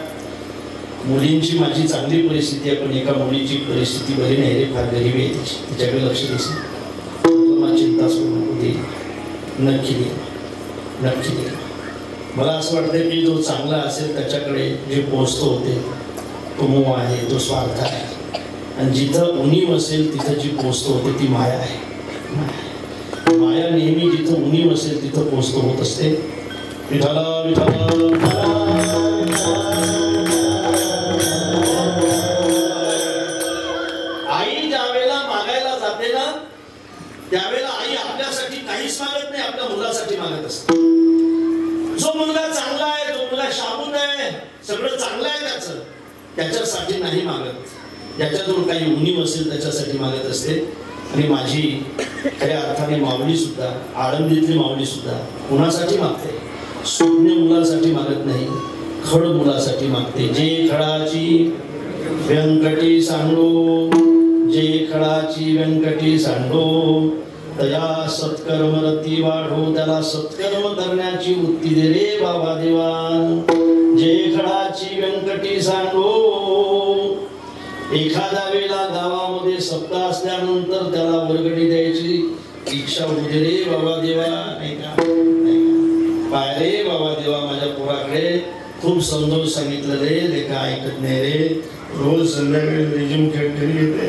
मुलींची माझी चांगली परिस्थिती आहे, पण एका मुलीची परिस्थिती बरी नाही रे, फार गरिबी आहे तिची, तिच्याकडे लक्ष देशील? मला चिंता सोडू नको, देईल, नक्की देईल, नक्की देईल. मला असं वाटतं की जो चांगला असेल त्याच्याकडे जे पोचतो होते तो मोह आहे, तो स्वार्थ आहे. आणि जिथं उणीव असेल तिथं जी पोचतो होते ती माया आहे. माया नेहमी जिथं उणीव असेल तिथं पोचतो होत असते. विठाला विठाला आई ज्या वेळेला मागायला जाते ना त्यावेळेला आई आपल्यासाठी काहीच मागत नाही, आपल्या मुलासाठी मागत असते. जो मुलगा चांगला आहे, जो मुलगा शाबूत आहे, सगळं चांगलं आहे त्याच्यासाठी नाही मागत, ज्याच्याजवळ काही उणीव असेल त्याच्यासाठी मागत असते. आणि माझी खऱ्या अर्थाने माऊली सुद्धा, आळंदीतली माऊली सुद्धा कुणासाठी मागते? शून्य मुलासाठी मागत नाही, खड मुलासाठी मागते. जे खडाची व्यंकटी सांडो, जे खडाची व्यंकटी सांडो, तया सत्कर्म रती वाढो, त्याला सत्कर्म करण्याची वृत्ती दे रे बाबा देवा. जे खडाची व्यंकटी सांडो, एखाद्या वेळेला गावामध्ये सप्ताह असल्यानंतर त्याला वर्गणी द्यायची इच्छा होते रे बाबा देवा. नाही का? पाय रे बाबा देवा, माझ्या पोराकडे खूप समजावून सांगितलं रे, लेखा ऐकत नाही रे, रोज संध्याकाळी रेजिम खेळ येते.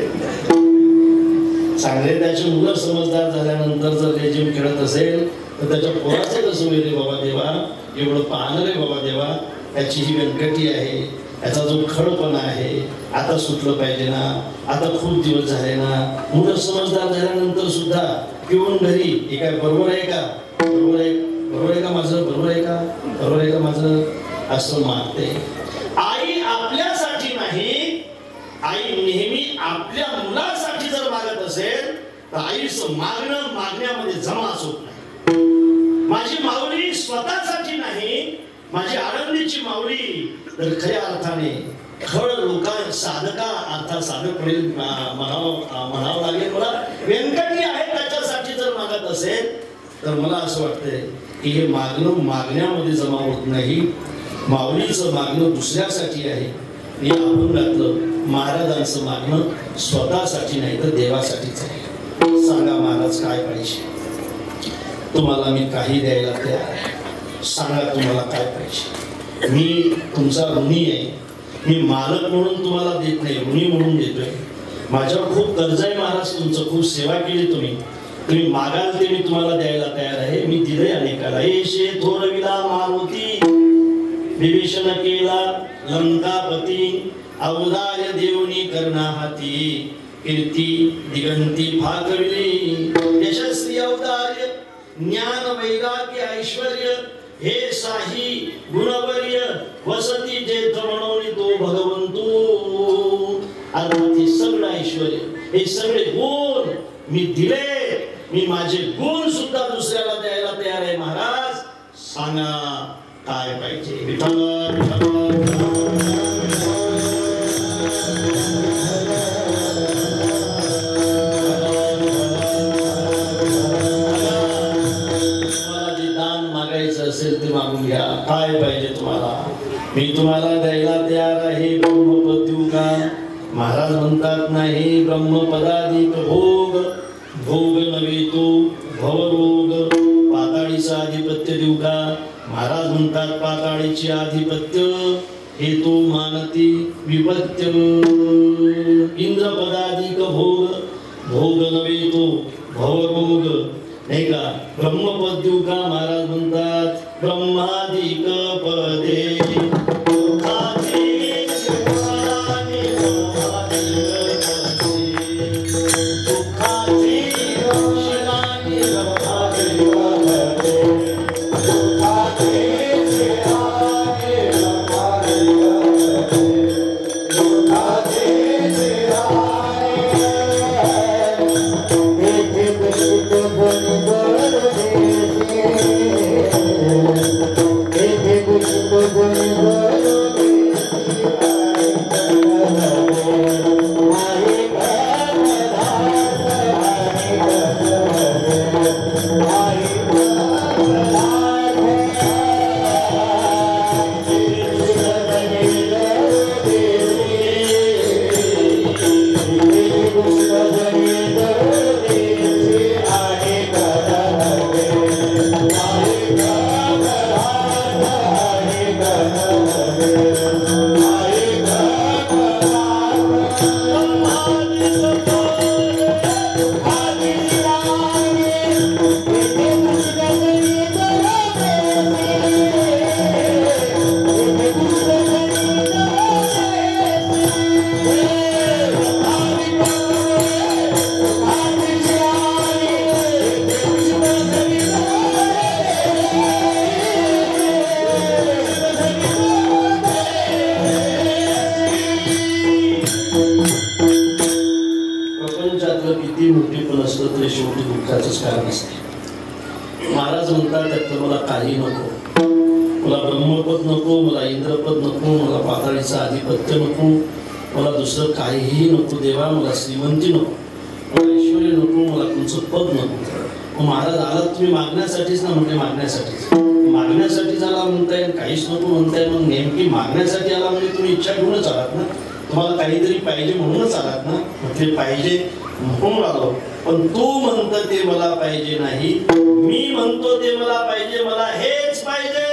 चांगले त्याची मुलं समजदार झाल्यानंतर जर रेजिम खेळत असेल तर त्याच्या पोराचं कसं होईल रे बाबा देवा? एवढं पाहणं रे बाबा देवा, त्याची ही व्यंकटी आहे, याचा जो खडपणा आहे आता सुटलं पाहिजे ना. आता खूप दिवस झाले ना, मुलं समजदार झाल्यानंतर सुद्धा पिऊन घरी, हे काय बरोबर आहे का? बरोबर आहे, बरोबर आहे का माझं? बरोबर आहे का? बरोबर आहे का माझं? असं मागते. आई आपल्यासाठी नाही, आई नेहमी आपल्या मुलासाठी जर मागत असेल तर आईचं मागणं मागण्यामध्ये जमाच होत नाही. माझी माऊली स्वतःसाठी नाही, माझी आळंदीची माऊली तर खऱ्या अर्थाने खड लोका साधका अर्थात साधक म्हणावं लागेल मला, व्यंकटी आहे त्याच्यासाठी जर मागत असेल तर मला असं वाटतंय की हे मागणं मागण्यामध्ये जमा होत नाही. माऊलीचं मागणं दुसऱ्यासाठी आहे. या अभंगातलं महाराजांचं मागणं स्वतःसाठी नाही तर देवासाठीच आहे. सांगा महाराज काय पाहिजे तुम्हाला? मी काही द्यायला तयार आहे. सांगा तुम्हाला काय पाहिजे? मी तुमचा ऋणी आहे, मी मालक म्हणून तुम्हाला देत नाही, ऋणी म्हणून देतोय. माझ्यावर खूप कर्ज आहे महाराज तुमचं, खूप सेवा केली तुम्ही, तुम्ही मागाल ते मी तुम्हाला द्यायला तयार आहे. मी दिलंय अनेकाला. येशे थोरविला मारुती, विभीषण केला लंकापती, अवदार्य देवनी कर्णा हाती, कीर्ती दिगंती फाकविली, यशस्वी अवदार्य ज्ञान वैराग्य ऐश्वर्य, हे साही गुणवर्य वसती जेथ म्हणून तो भगवंतू. अर्थात हे सगळं ऐश्वर्य, हे सगळे गुण मी दिले, मी माझे गुण सुद्धा दुसऱ्याला द्यायला तयार आहे. महाराज सांगा काय पाहिजे? विठ्ठल असेल ते मागून घ्या. काय पाहिजे तुम्हाला? मी तुम्हाला द्यायला तयार आहे. ब्रह्मपद देऊ का? महाराज म्हणतात नाही, ब्रह्मपदाधिक भोग, भोग नव्हे तो भवरोग, पाताळीचा म्हणतात पाताळीची आधिपत्य हे तो मानती विपत्य इंद्रपदाधिक भोग भोग नव्हे तो भवरोग नाही का ब्रह्मपद देऊ का महाराज म्हणतात ब्रह्माधिक पदे महाराज म्हणतात त्यात मला काही नको मला ब्रह्मपद नको मला इंद्रपद नको मला पाताळीचं आधिपत्य नको मला दुसरं काहीही नको देवा मला श्रीमंती नको मला ऐश्वर्य नको मला तुमचं पद नको महाराज आला तुम्ही मागण्यासाठीच ना म्हटले मागण्यासाठी आला म्हणताय काहीच नको म्हणताय मग नेमकी मागण्यासाठी आला म्हणजे तुम्ही इच्छा घेऊनच आलात ना तुम्हाला काहीतरी पाहिजे म्हणूनच आलात ना म्हटले पाहिजे म्हणून आलो पण तू म्हणतो ते मला पाहिजे नाही मी म्हणतो ते मला पाहिजे मला हेच पाहिजे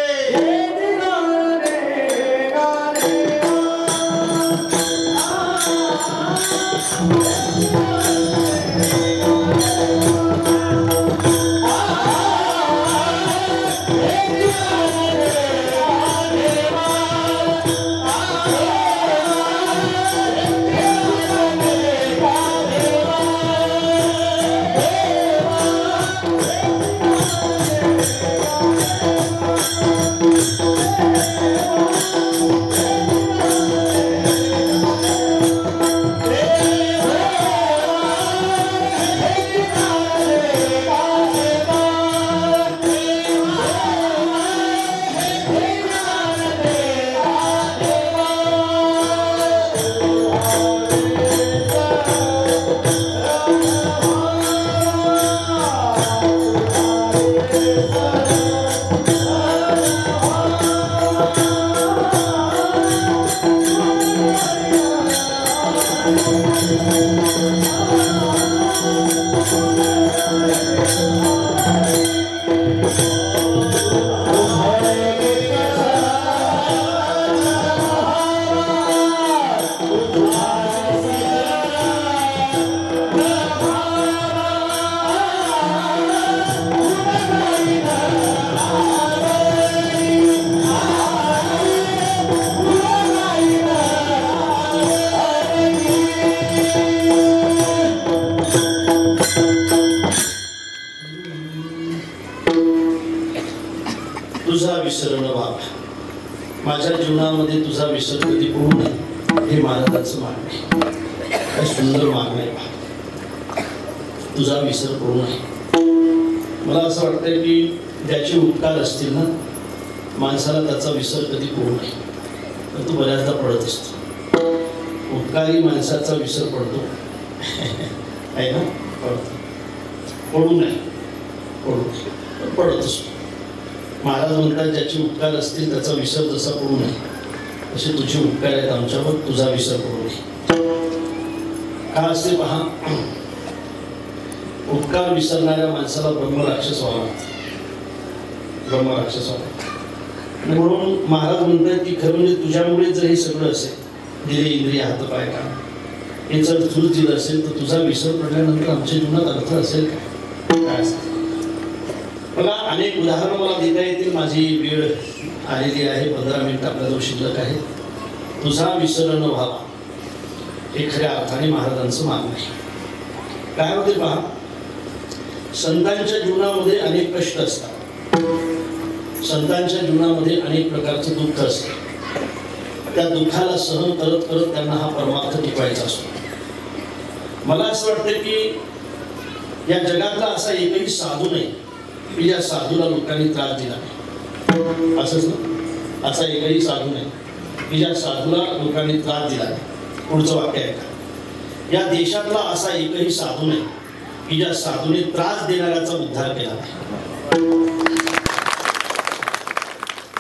तुझा विसरण बाबा माझ्या जीवनामध्ये तुझा विसर कधी होऊ नये हे महाराजांचं मागणं आहे काय सुंदर मागणं आहे बाबा तुझा विसर होऊ नये मला असं वाटतं की ज्याचे उपकार असतील ना माणसाला त्याचा विसर कधी होऊ नये तर तू बऱ्याचदा पडत असतो उपकारी माणसाचा विसर पडतो आहे ना पडू नये पडत असतो महाराज म्हणतात ज्याचे उपकार असतील त्याचा विसर जसा पडू नये असे तुझे उपकार आहेत आमच्यावर तुझा विसर पडू नये का असते पहा उपकार विसरणाऱ्या माणसाला ब्रह्मराक्षस व्हावा म्हणून महाराज म्हणतात की खरं म्हणजे तुझ्यामुळे जर हे सगळं असेल, दिले इंद्रिय हातपाय का, हे जर तूच दिलं असेल तर तुझा विसर पडल्यानंतर आमच्या जीवनात अर्थ असेल काय असेल? मला अनेक उदाहरणं मला देता येतील, माझी वेळ आलेली आहे, 15 मिनिट आपल्याजवळ शिल्लक आहे. तुझा विसर न व्हावा हे खऱ्या अर्थाने महाराजांचं मागणं आहे. काय होते पहा, संतांच्या जीवनामध्ये अनेक कष्ट असतात, संतांच्या जीवनामध्ये अनेक प्रकारचं दुःख असतं. त्या दुःखाला सहन करत करत त्यांना हा परमार्थ टिकवायचा असतो. मला असं वाटतं की या जगातला असा एकही साधू नाही की या साधूला लोकांनी त्रास दिला नाही. असंच ना, असा एकही साधू नाही की ज्या साधूला लोकांनी त्रास दिला नाही. पुढचं वाक्य आहे का, या देशातला असा एकही साधू नाही की ज्या साधूने त्रास देणाऱ्याचा उद्धार केला नाही.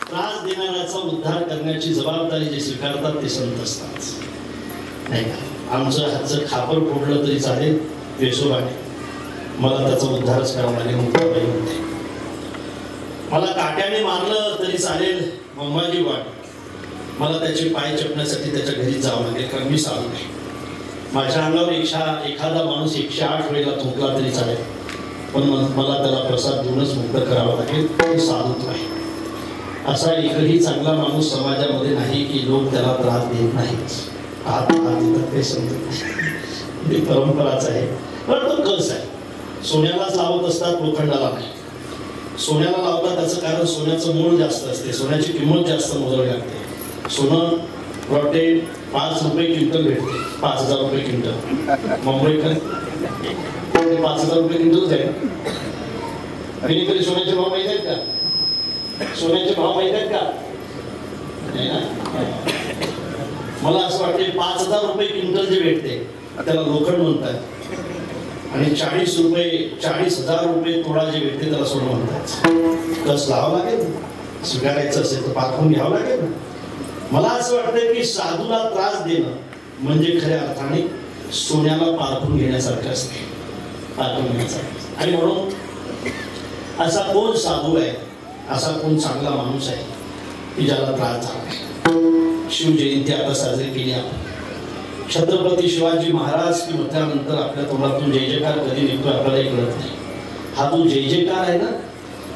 त्रास देणाऱ्याचा उद्धार करण्याची जबाबदारी जे स्वीकारतात ते संत असतात, नाही का? आमचं हातचं खापर फोडलं तरी चालेल, वेसोबाने मला त्याचा उद्धारच करावा लागेल. मुक्ताबाई म्हणते, मला काट्याने मारलं तरी चालेल, अंबाजी वाट मला त्याचे पाय चपण्यासाठी त्याच्या घरी जावं लागेल, कारण मी साधू नाही. माझ्या अंगावर एखादा माणूस 108 वेळेला थुंकला तरी चालेल, पण मला त्याला प्रसाद देऊनच मुक्त करावा लागेल. हे साधुत्व आहे. असा एकही चांगला माणूस समाजामध्ये नाही की लोक त्याला त्रास देत नाहीत. हात देतात काही समजत नाही, परंपराच आहे. पण तो कस आहे, सोन्यालाच लावत असतात, लोखंडाला नाही. सोन्याला लावतात त्याचं कारण सोन्याचं मूळ जास्त असते, सोन्याची किंमत जास्त मोजावी लागते. सोनं वाटते 5 रुपये क्विंटल भेटते, 5000 रुपये क्विंटल. मुंबईकर 5000 रुपये क्विंटलच आहे. आणि कधी सोन्याचे भाव माहित आहेत का? सोन्याचे भाव माहित आहेत का? नाही ना. मला असं वाटते 5000 रुपये क्विंटल जे भेटते त्याला लोखंड म्हणतात, आणि 40,000 रुपये तोडा जे भेटते त्याला सोनं म्हणतात. कस लावावं लागेल, स्वीकारायचं असेल तर पारखून घ्यावं लागेल ना. मला असं वाटतं की साधूला त्रास देणं म्हणजे खऱ्या अर्थाने सोन्याला पारखून घेण्यासारखं असते, पारखून घेण्यासारखं. आणि म्हणून असा कोण साधू आहे, असा कोण चांगला माणूस आहे की ज्याला त्रास झाला. शिवजयंती आता साजरी केली आपण. छत्रपती शिवाजी महाराज की म्हटल्यानंतर आपल्या तोंडातून जय जयकार कधी निघतो आपल्यालाही कळत नाही. हा जो जय जयकार आहे ना,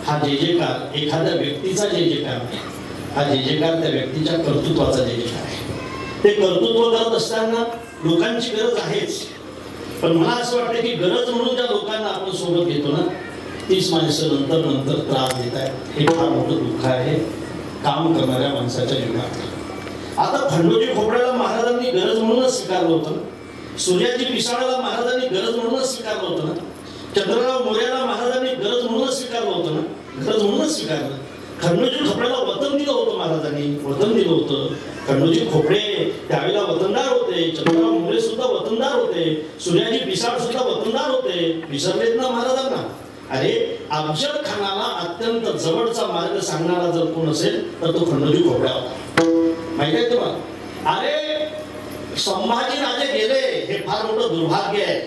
हा जय जयकार एखाद्या व्यक्तीचा जय जयकार नाही, हा जय जयकार त्या व्यक्तीच्या कर्तृत्वाचा जय जयकार आहे. ते कर्तृत्व करत असताना लोकांची गरज आहेच, पण मला असं वाटतं की गरज म्हणून ज्या लोकांना आपण सोबत घेतो ना, तीच माणसं नंतर त्रास देत आहेत. हे फार मोठं दुःख आहे काम करणाऱ्या माणसाच्या जीवनात. आता खंडोजी खोपड्याला महाराजांनी गरज म्हणूनच स्वीकारलं होतं ना, सूर्याजी पिसाळाला महाराजांनी गरज म्हणूनच स्वीकारलं होतं ना, चंद्रराव मोर्याला महाराजांनी गरज म्हणूनच स्वीकारलं होतं ना, गरज म्हणूनच स्वीकारलं. खंडोजी खोपड्याला वतन दिलं होतं महाराजांनी, वतन दिलं होतं. खंडोजी खोपडे त्यावेळेला वतनदार होते, चंद्रराव मोरे सुद्धा वतनदार होते, सूर्याजी पिसाळ सुद्धा वतनदार होते. विसरलेत ना महाराजांना? अरे अफजल खानाला अत्यंत जवळचा मार्ग सांगणारा जर कोण असेल तर तो खंडोजी खोपड्या होता. माहिती आहे तुम्हाला? अरे संभाजी राजे गेले हे फार मोठं दुर्भाग्य आहे,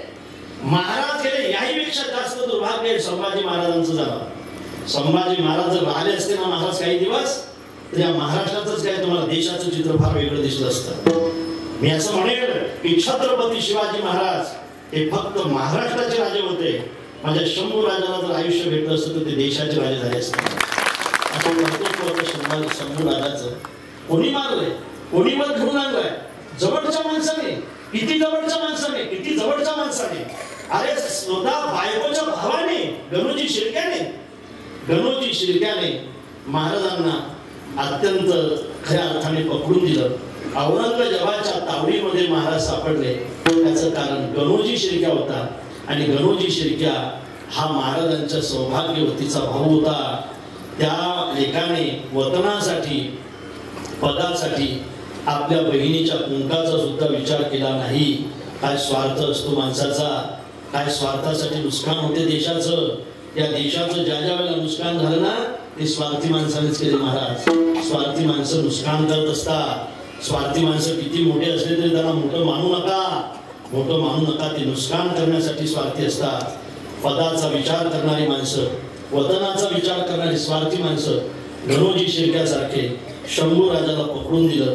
महाराज गेले याही पेक्षा जास्त दुर्भाग्य आहे संभाजी महाराजांचं झालं. संभाजी महाराज जर राहिले असते ना महाराज काही दिवस, तर या महाराष्ट्राचंच काय तुम्हाला देशाचं चित्र फार वेगळं दिसलं असतं. मी असं म्हणेल की छत्रपती शिवाजी महाराज हे फक्त महाराष्ट्राचे राजे होते. माझ्या शंभू राजाला जर आयुष्य भेटलं असतं तर ते देशाचे राजे झाले असते. असं कर्तृत्व शंभू राजाचं कोणी मारलंय, कोणी मत घेऊन आणलाय? जवळच्या माणसाने, किती जवळच्या माणसाने, किती जवळच्या माणसाने. अरे स्वतः बायकोच्या भावाने गणोजी शिर्क्याने महाराजांना अत्यंत खऱ्या अर्थाने पकडून दिलं. औरंगजेबाच्या तावडीमध्ये महाराज सापडले, त्याचं कारण गणोजी शिर्क्या होता. आणि गणोजी शिर्क्या हा महाराजांच्या सौभाग्यवतीचा भाऊ होता. त्या लेकाने वतनासाठी, पदासाठी आपल्या बहिणीच्या कुंकाचा सुद्धा विचार केला नाही. काय स्वार्थ असतो माणसाचा, काय स्वार्थासाठी नुकसान होते देशाचं. या देशाचं ज्या वेळेला नुकसान झालं ना ते स्वार्थी माणसानेच केले महाराज. स्वार्थी माणसं नुकसान करत असतात. स्वार्थी माणसं किती मोठे असले तरी त्यांना मोठं मानू नका, ते नुकसान करण्यासाठी स्वार्थी असतात. पदाचा विचार करणारी माणसं, वतनाचा विचार करणारी स्वार्थी माणसं गणोजी शिर्क्यासारखे शंभू राजाला पकडून दिलं,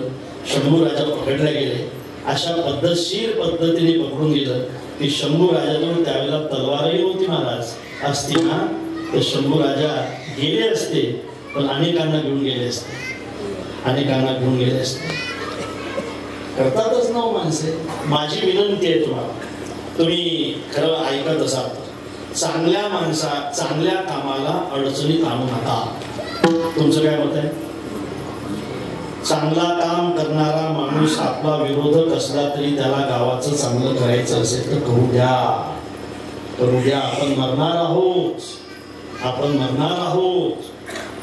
शंभू राजा पकडले गेले. अशा पद्धतशीर पद्धतीने पकडून दिलं की शंभू राजाजवळ त्यावेळेला तलवारही नव्हती महाराज. असती ना तर शंभू राजा गेले असते, पण अनेकांना घेऊन गेले असते, अनेकांना घेऊन गेले असते. करतातच ना माणसे. माझी विनंती आहे तुम्हाला, तुम्ही खरं ऐकत असाल तर चांगल्या चांगल्या कामाला अडचणीत आणू नका. तुमचं काय मत आहे? चांगला काम करणारा माणूस आपला विरोधक असला तरी त्याला गावाचं चांगलं करायचं असेल तर करू द्या, करू द्या. आपण मरणार आहोत, आपण मरणार आहोत.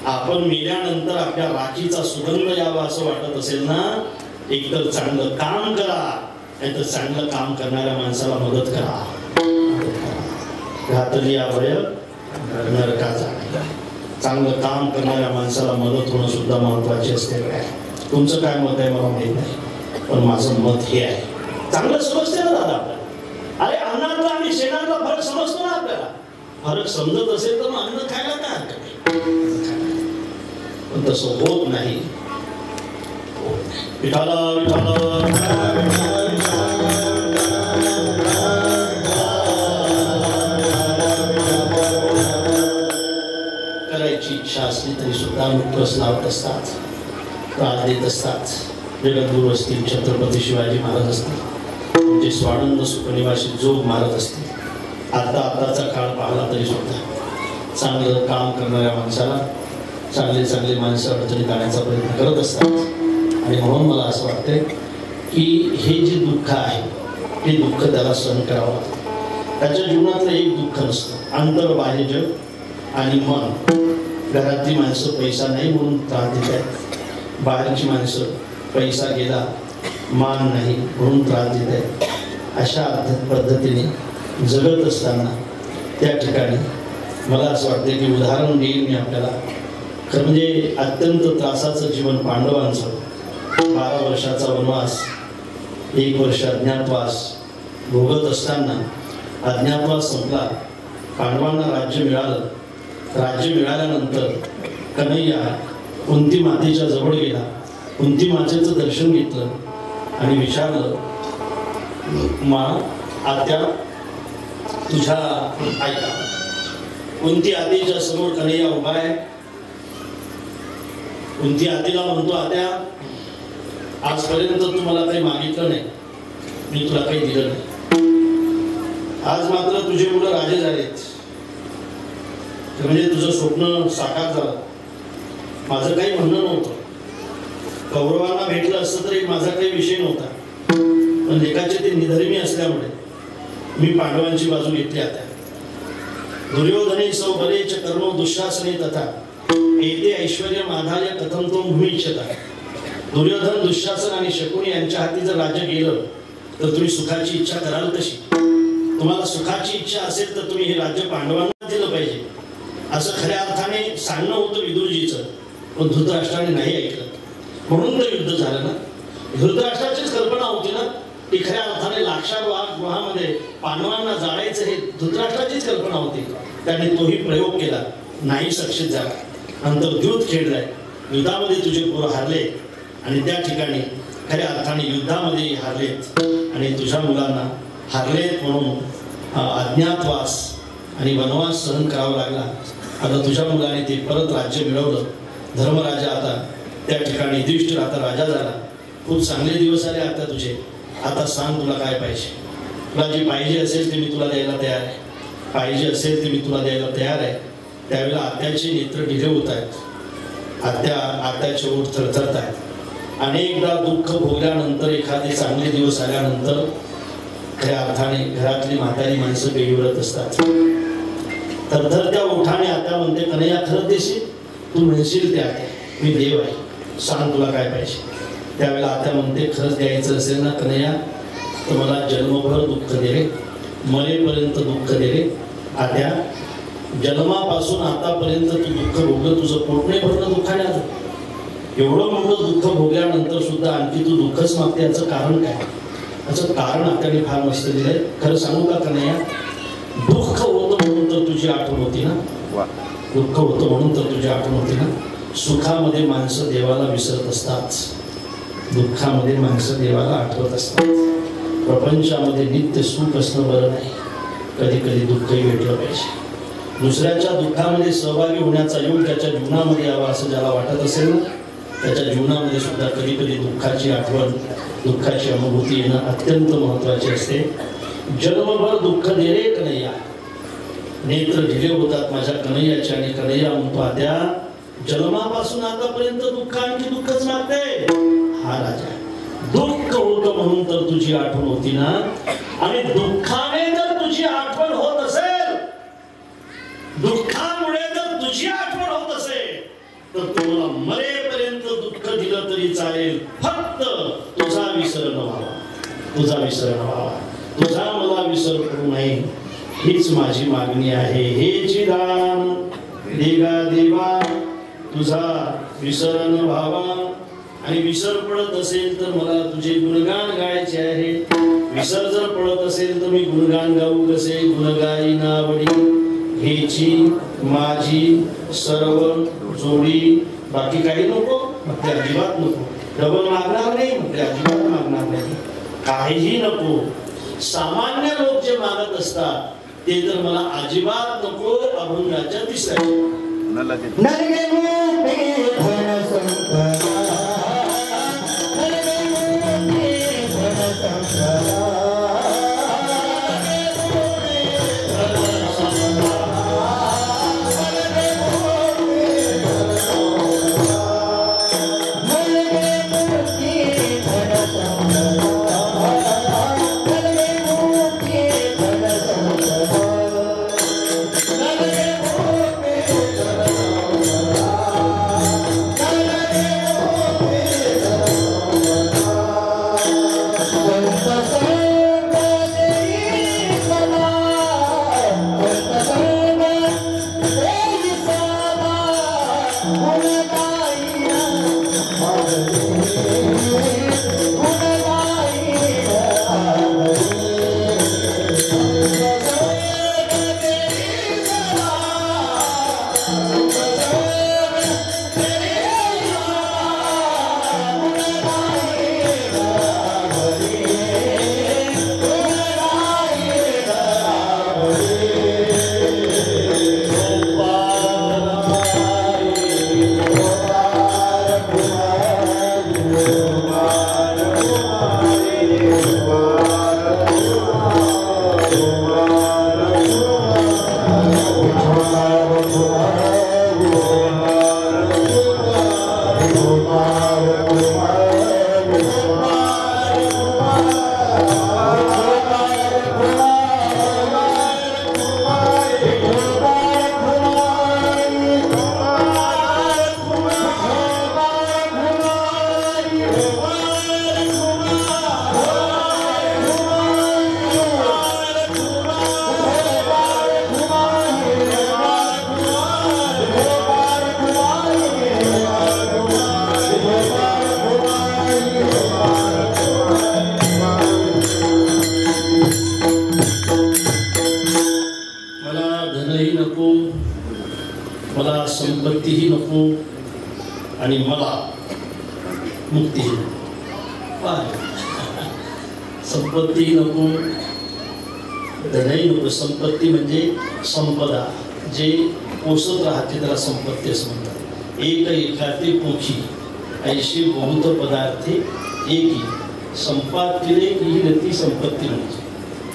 आपण मेल्यानंतर आपल्या राखीचा सुगंध यावा असं वाटत असेल ना, एकतर चांगलं काम करा, नाहीतर चांगलं काम करणाऱ्या माणसाला मदत करा. घातली अभय नरकाचा. चांगलं काम करणाऱ्या माणसाला मदत होणं सुद्धा महत्वाचे असते. तुमचं काय मत आहे मला माहित नाही, पण माझं मत हे आहे. चांगलं समजते ना दादा आपल्याला? अरे अन्नातला आणि शेणातला फरक समजतो ना आपल्याला. फरक समजत असेल तर मग अन्न खायला काय हरकत नाही, पण तसं होत नाही. विठाला करायची इच्छा असली तरी सुद्धा मुठस लावत असतात, त्रास देत असतात. जगद्गुरू असतील, छत्रपती शिवाजी महाराज असतील, म्हणजे स्वानंद सुखनिवासी जोग महाराज असतील. आताचा काळ पाहला तरी सुद्धा चांगलं काम करणाऱ्या माणसाला चांगले चांगले माणसं अडचणीत आणण्याचा प्रयत्न करत असतात. आणि म्हणून मला असं वाटतंय की हे जे दुःख आहे हे दुःख त्याला सहन करावं लागतं. त्याच्या जीवनातलं एक दुःख नसतं, अंतर बाह्य जग आणि मन. घरातली माणसं पैसा नाही म्हणून त्रास देत आहेत, बाहेरची माणसं पैसा गेला मान नाही म्हणून त्रास देत आहेत. अशा पद्धतीने जगत असताना त्या ठिकाणी मला असं वाटतं की उदाहरण देईल मी आपल्याला. खरं म्हणजे अत्यंत त्रासाचं जीवन पांडवांचं. 12 वर्षाचा वनवास, 1 वर्ष अज्ञातवास भोगत असताना अज्ञातवास संपला, पांडवांना राज्य मिळालं. राज्य मिळाल्यानंतर कन्हैया कुंती मातेच्या जवळ गेला, कुंती मातेचं दर्शन घेतलं आणि विचारलं, मा आत्या तुझ्या ऐका. कुंती आतीच्या समोर कन्हैया उभा आहे. कुंती आतीला म्हणतो, आत्या आजपर्यंत तू मला काही मागितलं नाही, मी तुला काही दिलं नाही. आज मात्र तुझे मुलं राजे झालेत, म्हणजे तुझं स्वप्न साकार झालं. माझं काही म्हणणं नव्हतं, कौरवांना भेटलं असतं तरी माझा काही विषय नव्हता, पण लेखाचे ते निधर्मी असल्यामुळे मी पांडवांची बाजू घेतली. आता दुर्योधने सौ बलेच कर्णो दुःशासने तथा एते ऐश्वर्य माधाय कथम तो भूमिच्छता. दुर्योधन, दुःशासन आणि शकुनी यांच्या हाती जर राज्य गेलं तर तुम्ही सुखाची इच्छा कराल कशी? तुम्हाला सुखाची इच्छा असेल तर तुम्ही हे राज्य पांडवांना दिलं पाहिजे असं खऱ्या अर्थाने सांगणं होतं विदुरजीचं, पण धृतराष्ट्राने नाही ऐकलं. म्हणून तर युद्ध झालं ना. धृतराष्ट्राचीच कल्पना होती ना की खऱ्या अर्थाने लाक्षागृहामध्ये पांडवांना जाळायचं, हे धृतराष्ट्राचीच कल्पना होती. त्याने तोही प्रयोग केला, नाही सक्सेस झाला. नंतर द्यूत खेळलाय, युद्धामध्ये तुझे पोरं हारले आणि त्या ठिकाणी खऱ्या अर्थाने युद्धामध्ये हारलेत आणि तुझ्या मुलांना हारलेत म्हणून अज्ञातवास आणि वनवास सहन करावा लागला. आता तुझ्या मुलाने ते परत राज्य मिळवलं. धर्मराजा आता त्या ठिकाणी युधिष्ठिर आता राजा झाला. खूप चांगले दिवस आले आता तुझे. आता सांग तुला काय पाहिजे? तुला जे पाहिजे असेल ते मी तुला द्यायला तयार आहे, पाहिजे असेल ते मी तुला द्यायला तयार आहे. त्यावेळेला आत्याचे नेत्र ढिले होत आहेत, आत्याचे ओठ थरथरत आहेत. अनेकदा दुःख भोगल्यानंतर, एखादे चांगले दिवस आल्यानंतर खऱ्या अर्थाने घरातली म्हातारी माणसं बेहिवरत असतात. थरथरत्या ओठाने आत्या म्हणते, कन्हैया खरंच देशील? तू म्हणशील त्या मी देव आहे, सांग तुला काय पाहिजे. त्यावेळेला आत्या म्हणते, खरंच द्यायचं असेल ना कन्हैया तर मला जन्मभर दुःख दे रे, मरेपर्यंत दुःख दे रे. आत्या, जन्मापासून आतापर्यंत तू दुःख भोगलं, तुझं पोट नाही भरलं दुःखाने. आलं एवढं मोठं दुःख भोगल्यानंतर सुद्धा आणखी तू दुःखच मागते, याचं कारण काय? याचं कारण आपल्याने फार मस्त दिलंय. खरं सांगू का कन्हैया, दुःख होतं म्हणून तर तुझी आठवण होती ना, दुःख होतं म्हणून तर तुझी आठवण होती ना. सुखामध्ये माणसं देवाला विसरत असतात, दुःखामध्ये माणसं देवाला आठवत असतात. प्रपंचामध्ये नित्य सुख असणं बरं नाही, कधी कधी दुःखही भेटलं पाहिजे. दुसऱ्याच्या दुःखामध्ये सहभागी होण्याचा योग त्याच्या जीवनामध्ये यावा असं ज्याला वाटत असेल ना, त्याच्या जीवनामध्ये सुद्धा कधी कधी दुःखाची आठवण, दुःखाची अनुभूती येणं अत्यंत महत्त्वाचे असते. जन्मभर दुःख दे रे कन्हैया, नेत्र ढिले होतात माझ्या कन्हैयाचे आणि कन्हैया म्हणतो आद्या जन्मापासून आतापर्यंत दुःख आणखी दुःखच मागते. हा राजा दुःख होतं म्हणून तर तुझी आठवण होती ना, आणि दुःखाने जर तुझी आठवण होत असेल, दुःखामुळे जर तुझी आठवण होत असेल तर तुम्हाला मरेपर्यंत दुःख दिलं तरी चालेल, फक्त तुझा विसर न व्हावा, तुझा विसर न व्हावा, तुझा मला विसर करू नये, हीच माझी मागणी आहे. हे चिदान देगा देवा तुझा विसर न व्हावा. आणि विसर पडत असेल तर मला तुझे गुणगान गायचे आहे. विसर जर पडत असेल तर मी गुणगान गाऊ कसे? गुणगाई नावडी हेची माझी सर्व जोडी. बाकी काही नको म्हटले, अजिबात नको. डबल मागणार नाही म्हटले, अजिबात मागणार नाही. काहीही नको. सामान्य लोक जे मागत असतात ते तर मला अजिबात नको. अभंगाच्या तिसऱ्या संपत्तीही नको आणि मला मुक्तीही नको. संपत्तीही नको, धनही नको. संपत्ती म्हणजे संपदा, जे पोसत राहते त्याला संपत्ती असं म्हणतात. एक एखादी पोखी ऐशी बहुत पदार्थे एकी संपादले ही गती संपत्ती म्हणजे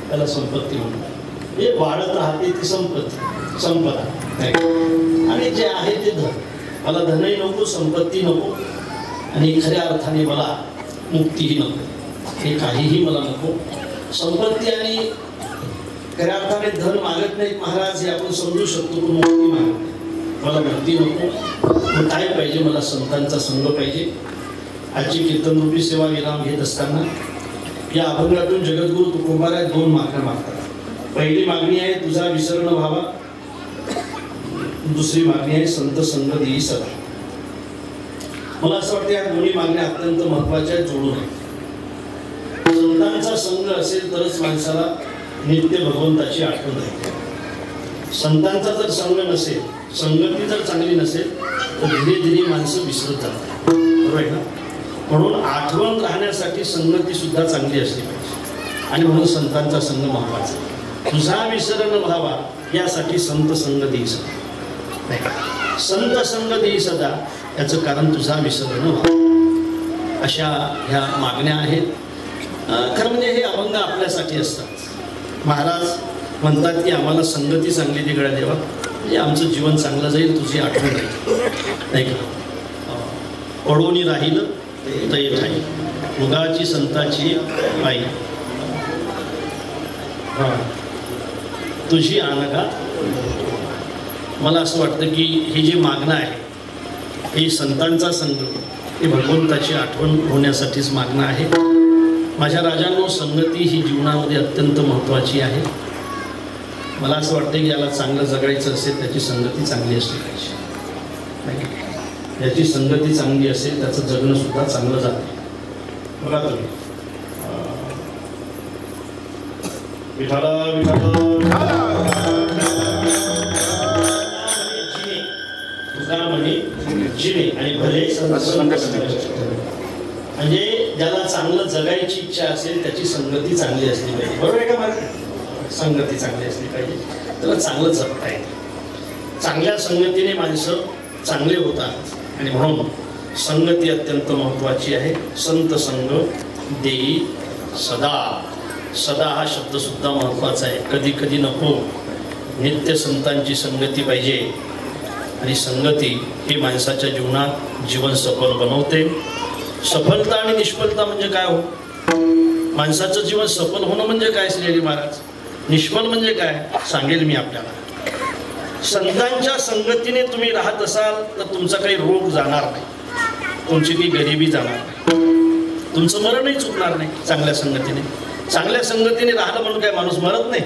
त्याला संपत्ती म्हणतात. हे वाढत राहते ती संपत्ती, संपदा. आणि जे आहे ते धन. मला धनही नको, संपत्ती नको आणि खऱ्या अर्थाने मला मुक्तीही नको. हे काहीही मला नको. संपत्ती आणि खऱ्या अर्थाने धन मागत नाहीत महाराज, हे आपण समजू शकतो. पण मुक्ती मागत नाही. मला मुक्ती नको. मग काय पाहिजे? मला संतांचा संग पाहिजे. आजची कीर्तनरूपी सेवा विराम घेत असताना या अभंगातून जगद्गुरु तुकोबाराय दोन मागण्या मागतात. पहिली मागणी आहे तुझा विसर न व्हावा. दुसरी मागणी आहे संत संग देई सदा. मला असं वाटतं या दोन्ही मागण्या अत्यंत महत्वाच्या आहेत, जोडून आहेत. संतांचा संग असेल तरच माणसाला नित्य भगवंताची आठवण आहे. संतांचा जर संग नसेल, संगती जर चांगली नसेल तर धीरे धीरे माणसं विसरत जातात, बरोबर आहे ना. म्हणून आठवण राहण्यासाठी संगती सुद्धा चांगली असली पाहिजे आणि म्हणून संतांचा संग महत्वाचा. तुझा विसर न व्हावा यासाठी संत संग देई सदा, संत संग देई सदा, याचं कारण तुझा विसर न व्हावा. अशा ह्या मागण्या आहेत. खरं म्हणजे हे अभंग आपल्यासाठी असतात. महाराज म्हणतात की आम्हाला संगती चांगली ती गळ्या देवा, म्हणजे आमचं जीवन चांगलं जाईल, तुझी आठवण राहील, नाही का. पडोनी राहील तय ठाई, मुगाची संताची आई, तुझी आनगा. मला असं वाटतं की ही जी मागणं आहे ही संतांचा संग, ही भगवंताची आठवण होण्यासाठीच मागणं आहे. माझ्या राजांनो, संगती ही जीवनामध्ये अत्यंत महत्त्वाची आहे. मला असं वाटतं की याला चांगलं जगायचं असेल त्याची संगती चांगली असली पाहिजे. याची संगती चांगली असेल त्याचं जगणं सुद्धा चांगलं जाते. बघा तुम्ही विठाला विठाला तुका म्हणे जिने आणि भले म्हणजे ज्याला चांगलं जगायची इच्छा असेल त्याची संगती चांगली असली पाहिजे, बरोबर आहे का. मला संगती चांगली असली पाहिजे, त्याला चांगलं जगता येते. चांगल्या संगतीने माणसं चांगले होतात आणि म्हणून संगती अत्यंत महत्त्वाची आहे. संत संग देई सदा, सदा हा शब्द सुद्धा महत्त्वाचा आहे. कधी कधी नको, नित्य संतांची संगती पाहिजे. आणि संगती ही माणसाच्या जीवनात जीवन सफल बनवते. सफलता आणि निष्फलता म्हणजे काय हो, माणसाचं जीवन सफल होणं म्हणजे काय श्रीहरी महाराज, निष्फल म्हणजे काय सांगेल मी आपल्याला. संतांच्या संगतीने तुम्ही राहत असाल तर तुमचा काही रोग जाणार नाही, तुमची ती गरिबी जाणार नाही, तुमचं मरणही चुकणार नाही. चांगल्या संगतीने, चांगल्या संगतीने राहिलं म्हणून काय माणूस मरत नाही,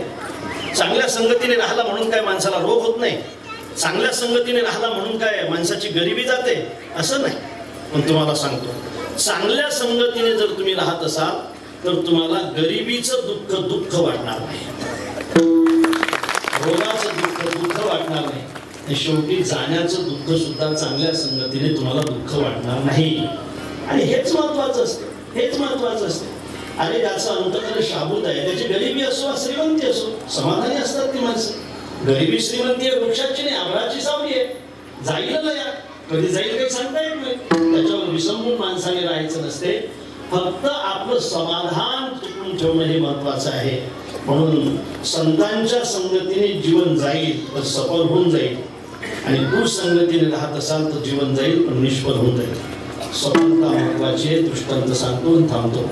चांगल्या संगतीने राहिला म्हणून काय माणसाला रोग होत नाही, चांगल्या संगतीने राहिला म्हणून काय माणसाची गरिबी जाते, असं नाही. पण तुम्हाला सांगतो, चांगल्या संगतीने जर तुम्ही राहत असाल तर तुम्हाला गरिबीचं दुःख वाटणार नाही, रोगाचं दुःख वाटणार नाही, आणि शेवटी जाण्याचं दुःख सुद्धा चांगल्या संगतीने तुम्हाला दुःख वाटणार नाही. आणि हेच महत्वाचं असतं, हेच महत्वाचं असतं. अरे ज्याचं अंतकरण शाबूत आहे, त्याची गरिबी असो श्रीमंती असो, समाधानी असतात ती माणसं. गरिबी श्रीमंती आहे वृक्षाची नाही, आभराची सावली आहे, जाईल ना या कधी जाईल काही सांगता येत नाही. त्याच्यावर विसंबून माणसाने राहायचं नसते, फक्त आपलं समाधान टिकून ठेवणं हे महत्वाचं आहे. म्हणून संतांच्या संगतीने जीवन जाईल तर सफल होऊन जाईल, आणि दुसंगतीने राहत असाल तर जीवन जाईल पण निष्फल होऊन जाईल. सफलता महत्वाची आहे. दृष्टांत सांगतो आणि थांबतो.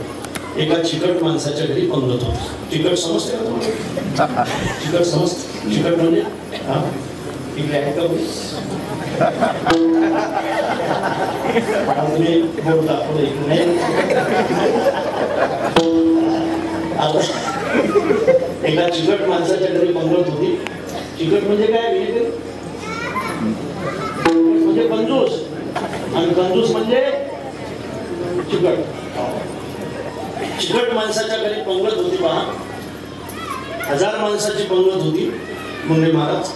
एका चिकट माणसाच्या घरी पंगत होती. चिकट समजते का तुम्हाला? चिकट समजते? चिकट म्हणजे इकडे आहे का तुम्ही बोलता पुढे इकडे एका चिकट माणसाच्या घरी पंगत होती. चिकट म्हणजे काय? म्हणजे कंजूस, आणि कंजूस म्हणजे चिकट. चिकट माणसाच्या घरी पंगत होती. पहा, 1000 माणसाची पंगत होती. मुंडे महाराज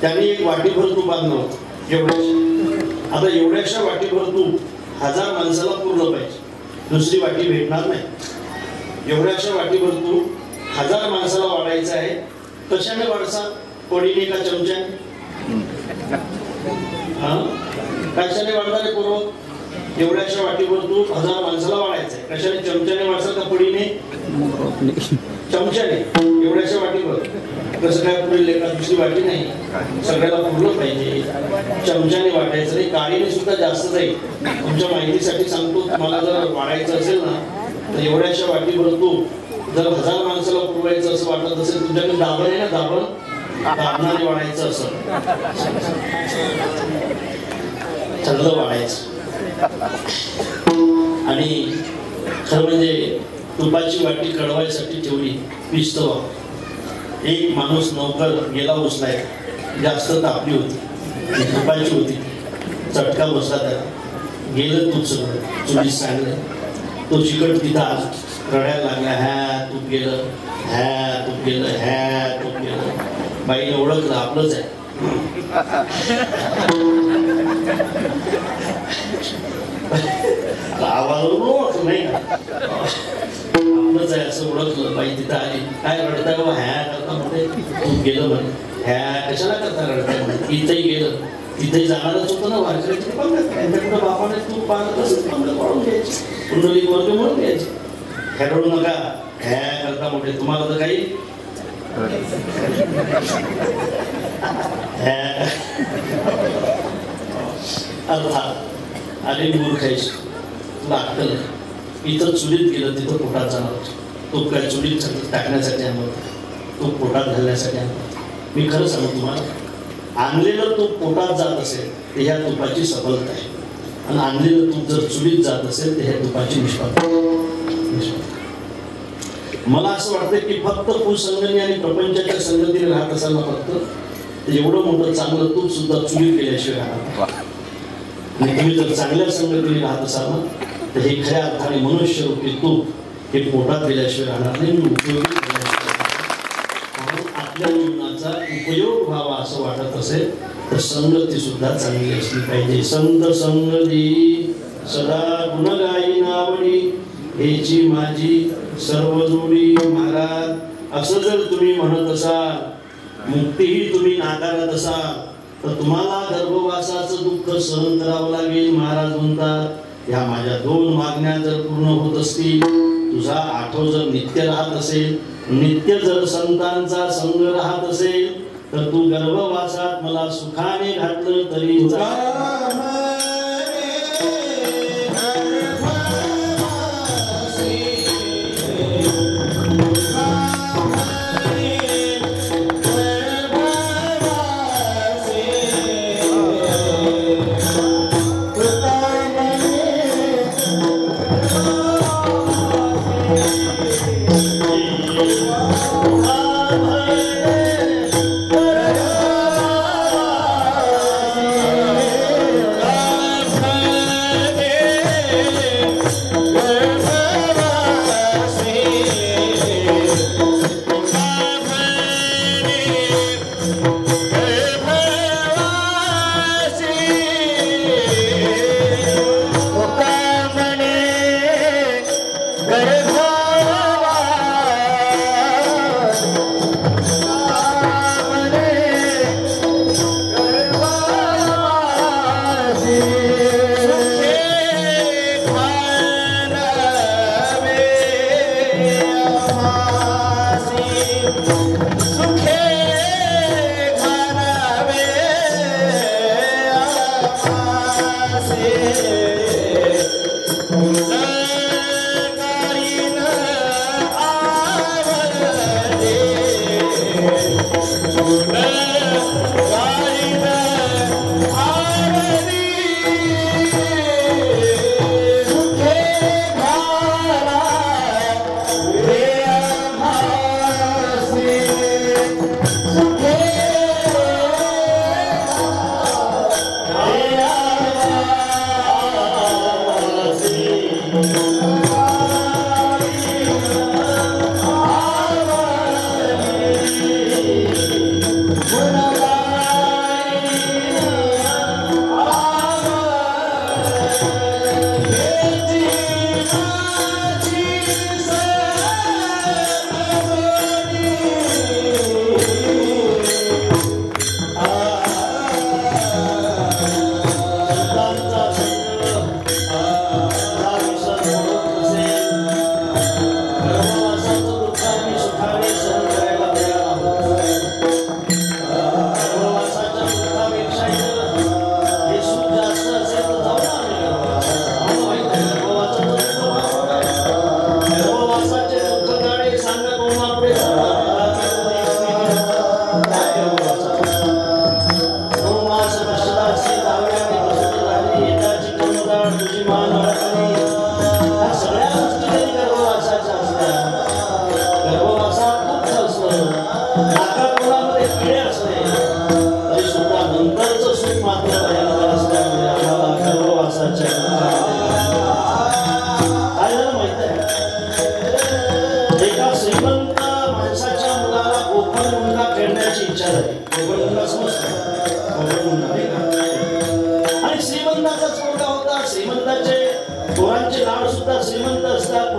त्यांनी एक वाटीभर तूप आणलं होतं, एवढ्याशा. आता एवढ्याशा वाटीभर तूप 1000 माणसाला पुरलं पाहिजे, दुसरी वाटी भेटणार नाही. एवढ्याशा वाटीभर तूप 1000 माणसाला वाढायचं आहे. कशाने वाढसा? पडीने का चमच्याने? कशाने वाढणार आहे पूर्व? एवढ्याशा वाटीभर तूप 1000 माणसाला वाढायचं आहे. कशाने? चमच्याने वाढसा का पडीने? चमच्याने. एवढ्याशा वाटीभर कसं काय पुरेल? एका दुसरी वाटी नाही, सगळ्याला पुरलं पाहिजे. चमच्याने वाटायचं नाही, काळीने सुद्धा जास्त जाईल. तुमच्या माहितीसाठी सांगतो, तुम्हाला जर वाढायचं असेल ना तर एवढ्याशा वाटीभर तूप जर 1000 माणसाला पुरवायचं असं वाटत असेल, तुमच्याकडे दाबण आहे ना, दाबणाने वाढायचं असं चांगलं वाढायचं. आणि खरं म्हणजे तुपाची वाटी कळवायसाठी ठेवली. पिस्तव एक माणूस नौकर गेला उचलाय, जास्त तापली होती, तुपाची होती, चटका बसला त्याला, गेलं तूप सगळं चुलीत सांगलं. तो चिकट तिथं आला, रडायला लागला, ह्या तूप गेलं, ह्या तूप गेलं, ह्या तूप गेलं. बाईने ओळखलं आपलंच आहे, आवाज ओळख नाही का आपलंच आहे असं ओळखलं बाई तिथं आली काय रडताय बाबा ह्या करता म्हणते तू गेलं म्हणे ह्या कशाला करता रडताय म्हणे इथंही गेलं तिथे जाणारच होतं ना वारकऱ्याची पंगत त्यांच्याकडे बापाने तू पाहत असेल पंगत वाढून घ्यायची कुंडली वर्ग म्हणून घ्यायची ह्या रडू नका ह्या करता म्हणते तुम्हाला तर काही अर्थात आले मूर्खायची लागतं इथं चुलीत गेलं तिथं पोटात जाणार तो काय चुलीत टाकण्यासाठी आणलं तो पोटात घालण्यासाठी आणला मी खरं सांगू तुम्हाला आणलेलं तूप पोटात जात असेल तर ह्या तुपाची सफलता आहे आणि आणलेलं तूप जर चुलीत जात असेल तर ह्या तुपाची निष्फलता. मला असं वाटतं की फक्त कुसंगती आणि प्रपंचाच्या संगतीने राहत असाल ना फक्त एवढं मोठं चांगलं तूप सुद्धा चुलीत गेल्याशिवाय राहणार आणि तुम्ही जर चांगल्या संगतीने राहत असाल ना तर हे खऱ्या अर्थाने मनुष्य रूपी तूप हे पोटात गेल्याशिवाय राहणार नाही उपयोगी आपल्या जीवनाचा उपयोग व्हावा असं वाटत असेल तर संगती सुद्धा चांगली असली पाहिजे. संत संगती सदा गुणगायी नावडी हेची माझी सर्व जोडी. महाराज असं जर तुम्ही म्हणत असाल मुक्तीही तुम्ही नाकारत असाल तर तुम्हाला गर्भवासाचं दुःख सहन करावं लागेल. महाराज म्हणतात ह्या माझ्या 2 मागण्या जर पूर्ण होत असतील तुझा आठव जर नित्य राहत असेल नित्य जर संतांचा संग राहत असेल तर तू गर्भवासात मला सुखाने घातलं तरी Karina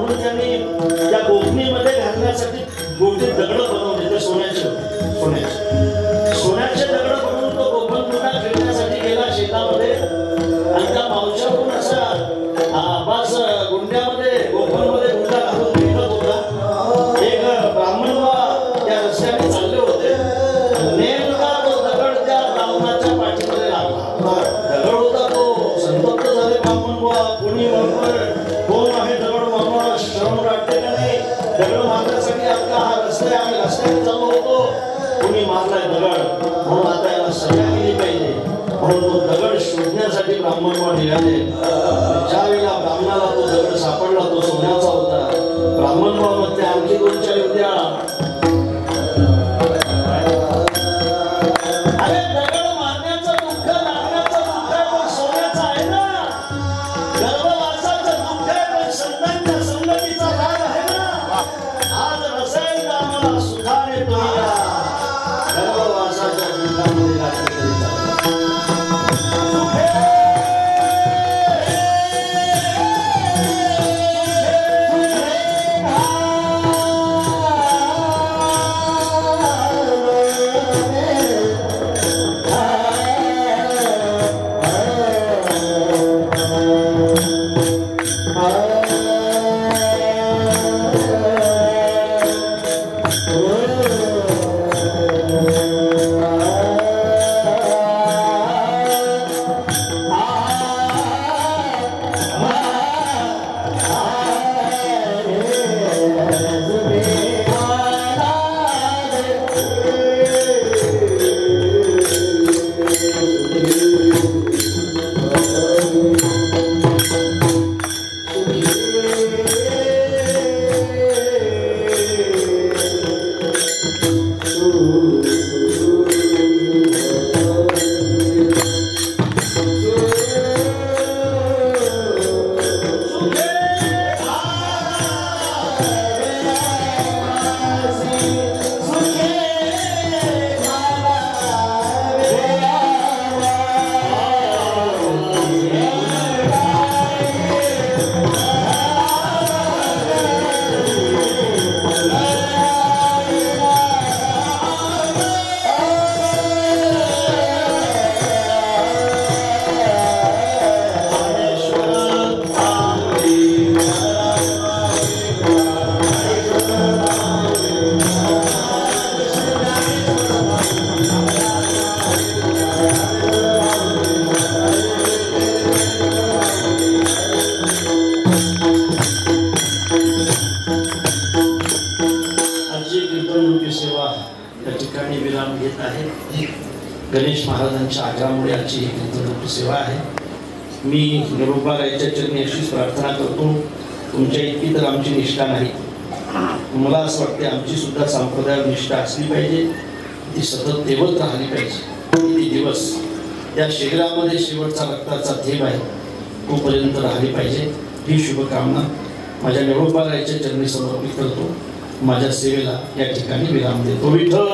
म्हणून त्यांनी त्या गोफणीमध्ये घालण्यासाठी मोठे दगड बनवले. ते सोन्याचे दगड बनवून तो गोफण पुन्हा खेळण्यासाठी गेला शेतामध्ये आणि त्या मावशाकडून असा आवाज गुंड्यामध्ये गोफणमध्ये गुंडा घालून फेकत होता. एक ब्राह्मण त्या रस्त्याने चालले होते. नेमका तो दगड त्या ब्राह्मणाच्या पाठीमध्ये लागला. दगड होता तो संतप्त झाले ब्राह्मण बुवा. कोणी कोण आहे दगड मारणार श्रम वाटते का नाही. दगड मारण्यासाठी आपला हा रस्ता आहे. आम्ही रस्त्याने चाललो होतो. कोणी मारलाय दगड म्हणून आता याला सजा केली पाहिजे म्हणून तो दगड शोधण्यासाठी ब्राह्मण बुवा निघाले. ज्या वेळेला ब्राह्मणाला तो दगड सापडला तो सोन्याचा होता. ब्राह्मण बुवा मध्ये आणखी 2-4 उद्या गणेश महाराजांच्या आग्रहामुळे आजची ही कीर्तन सेवा आहे. मी निरोपारायच्या चरणी अशीच प्रार्थना करतो. तुमच्या इतकी तर आमची निष्ठा नाही. मला असं वाटते आमची सुद्धा संप्रदायावर निष्ठा असली पाहिजे. ती सतत तेवत राहिली पाहिजे. किती दिवस त्या शिबिरामध्ये शेवटचा रक्ताचा थेंब आहे तोपर्यंत राहिली पाहिजे. ही शुभकामना माझ्या निरोपारायच्या चरणी समर्पित करतो. माझ्या सेवेला या ठिकाणी विराम देतो. विठ्ठल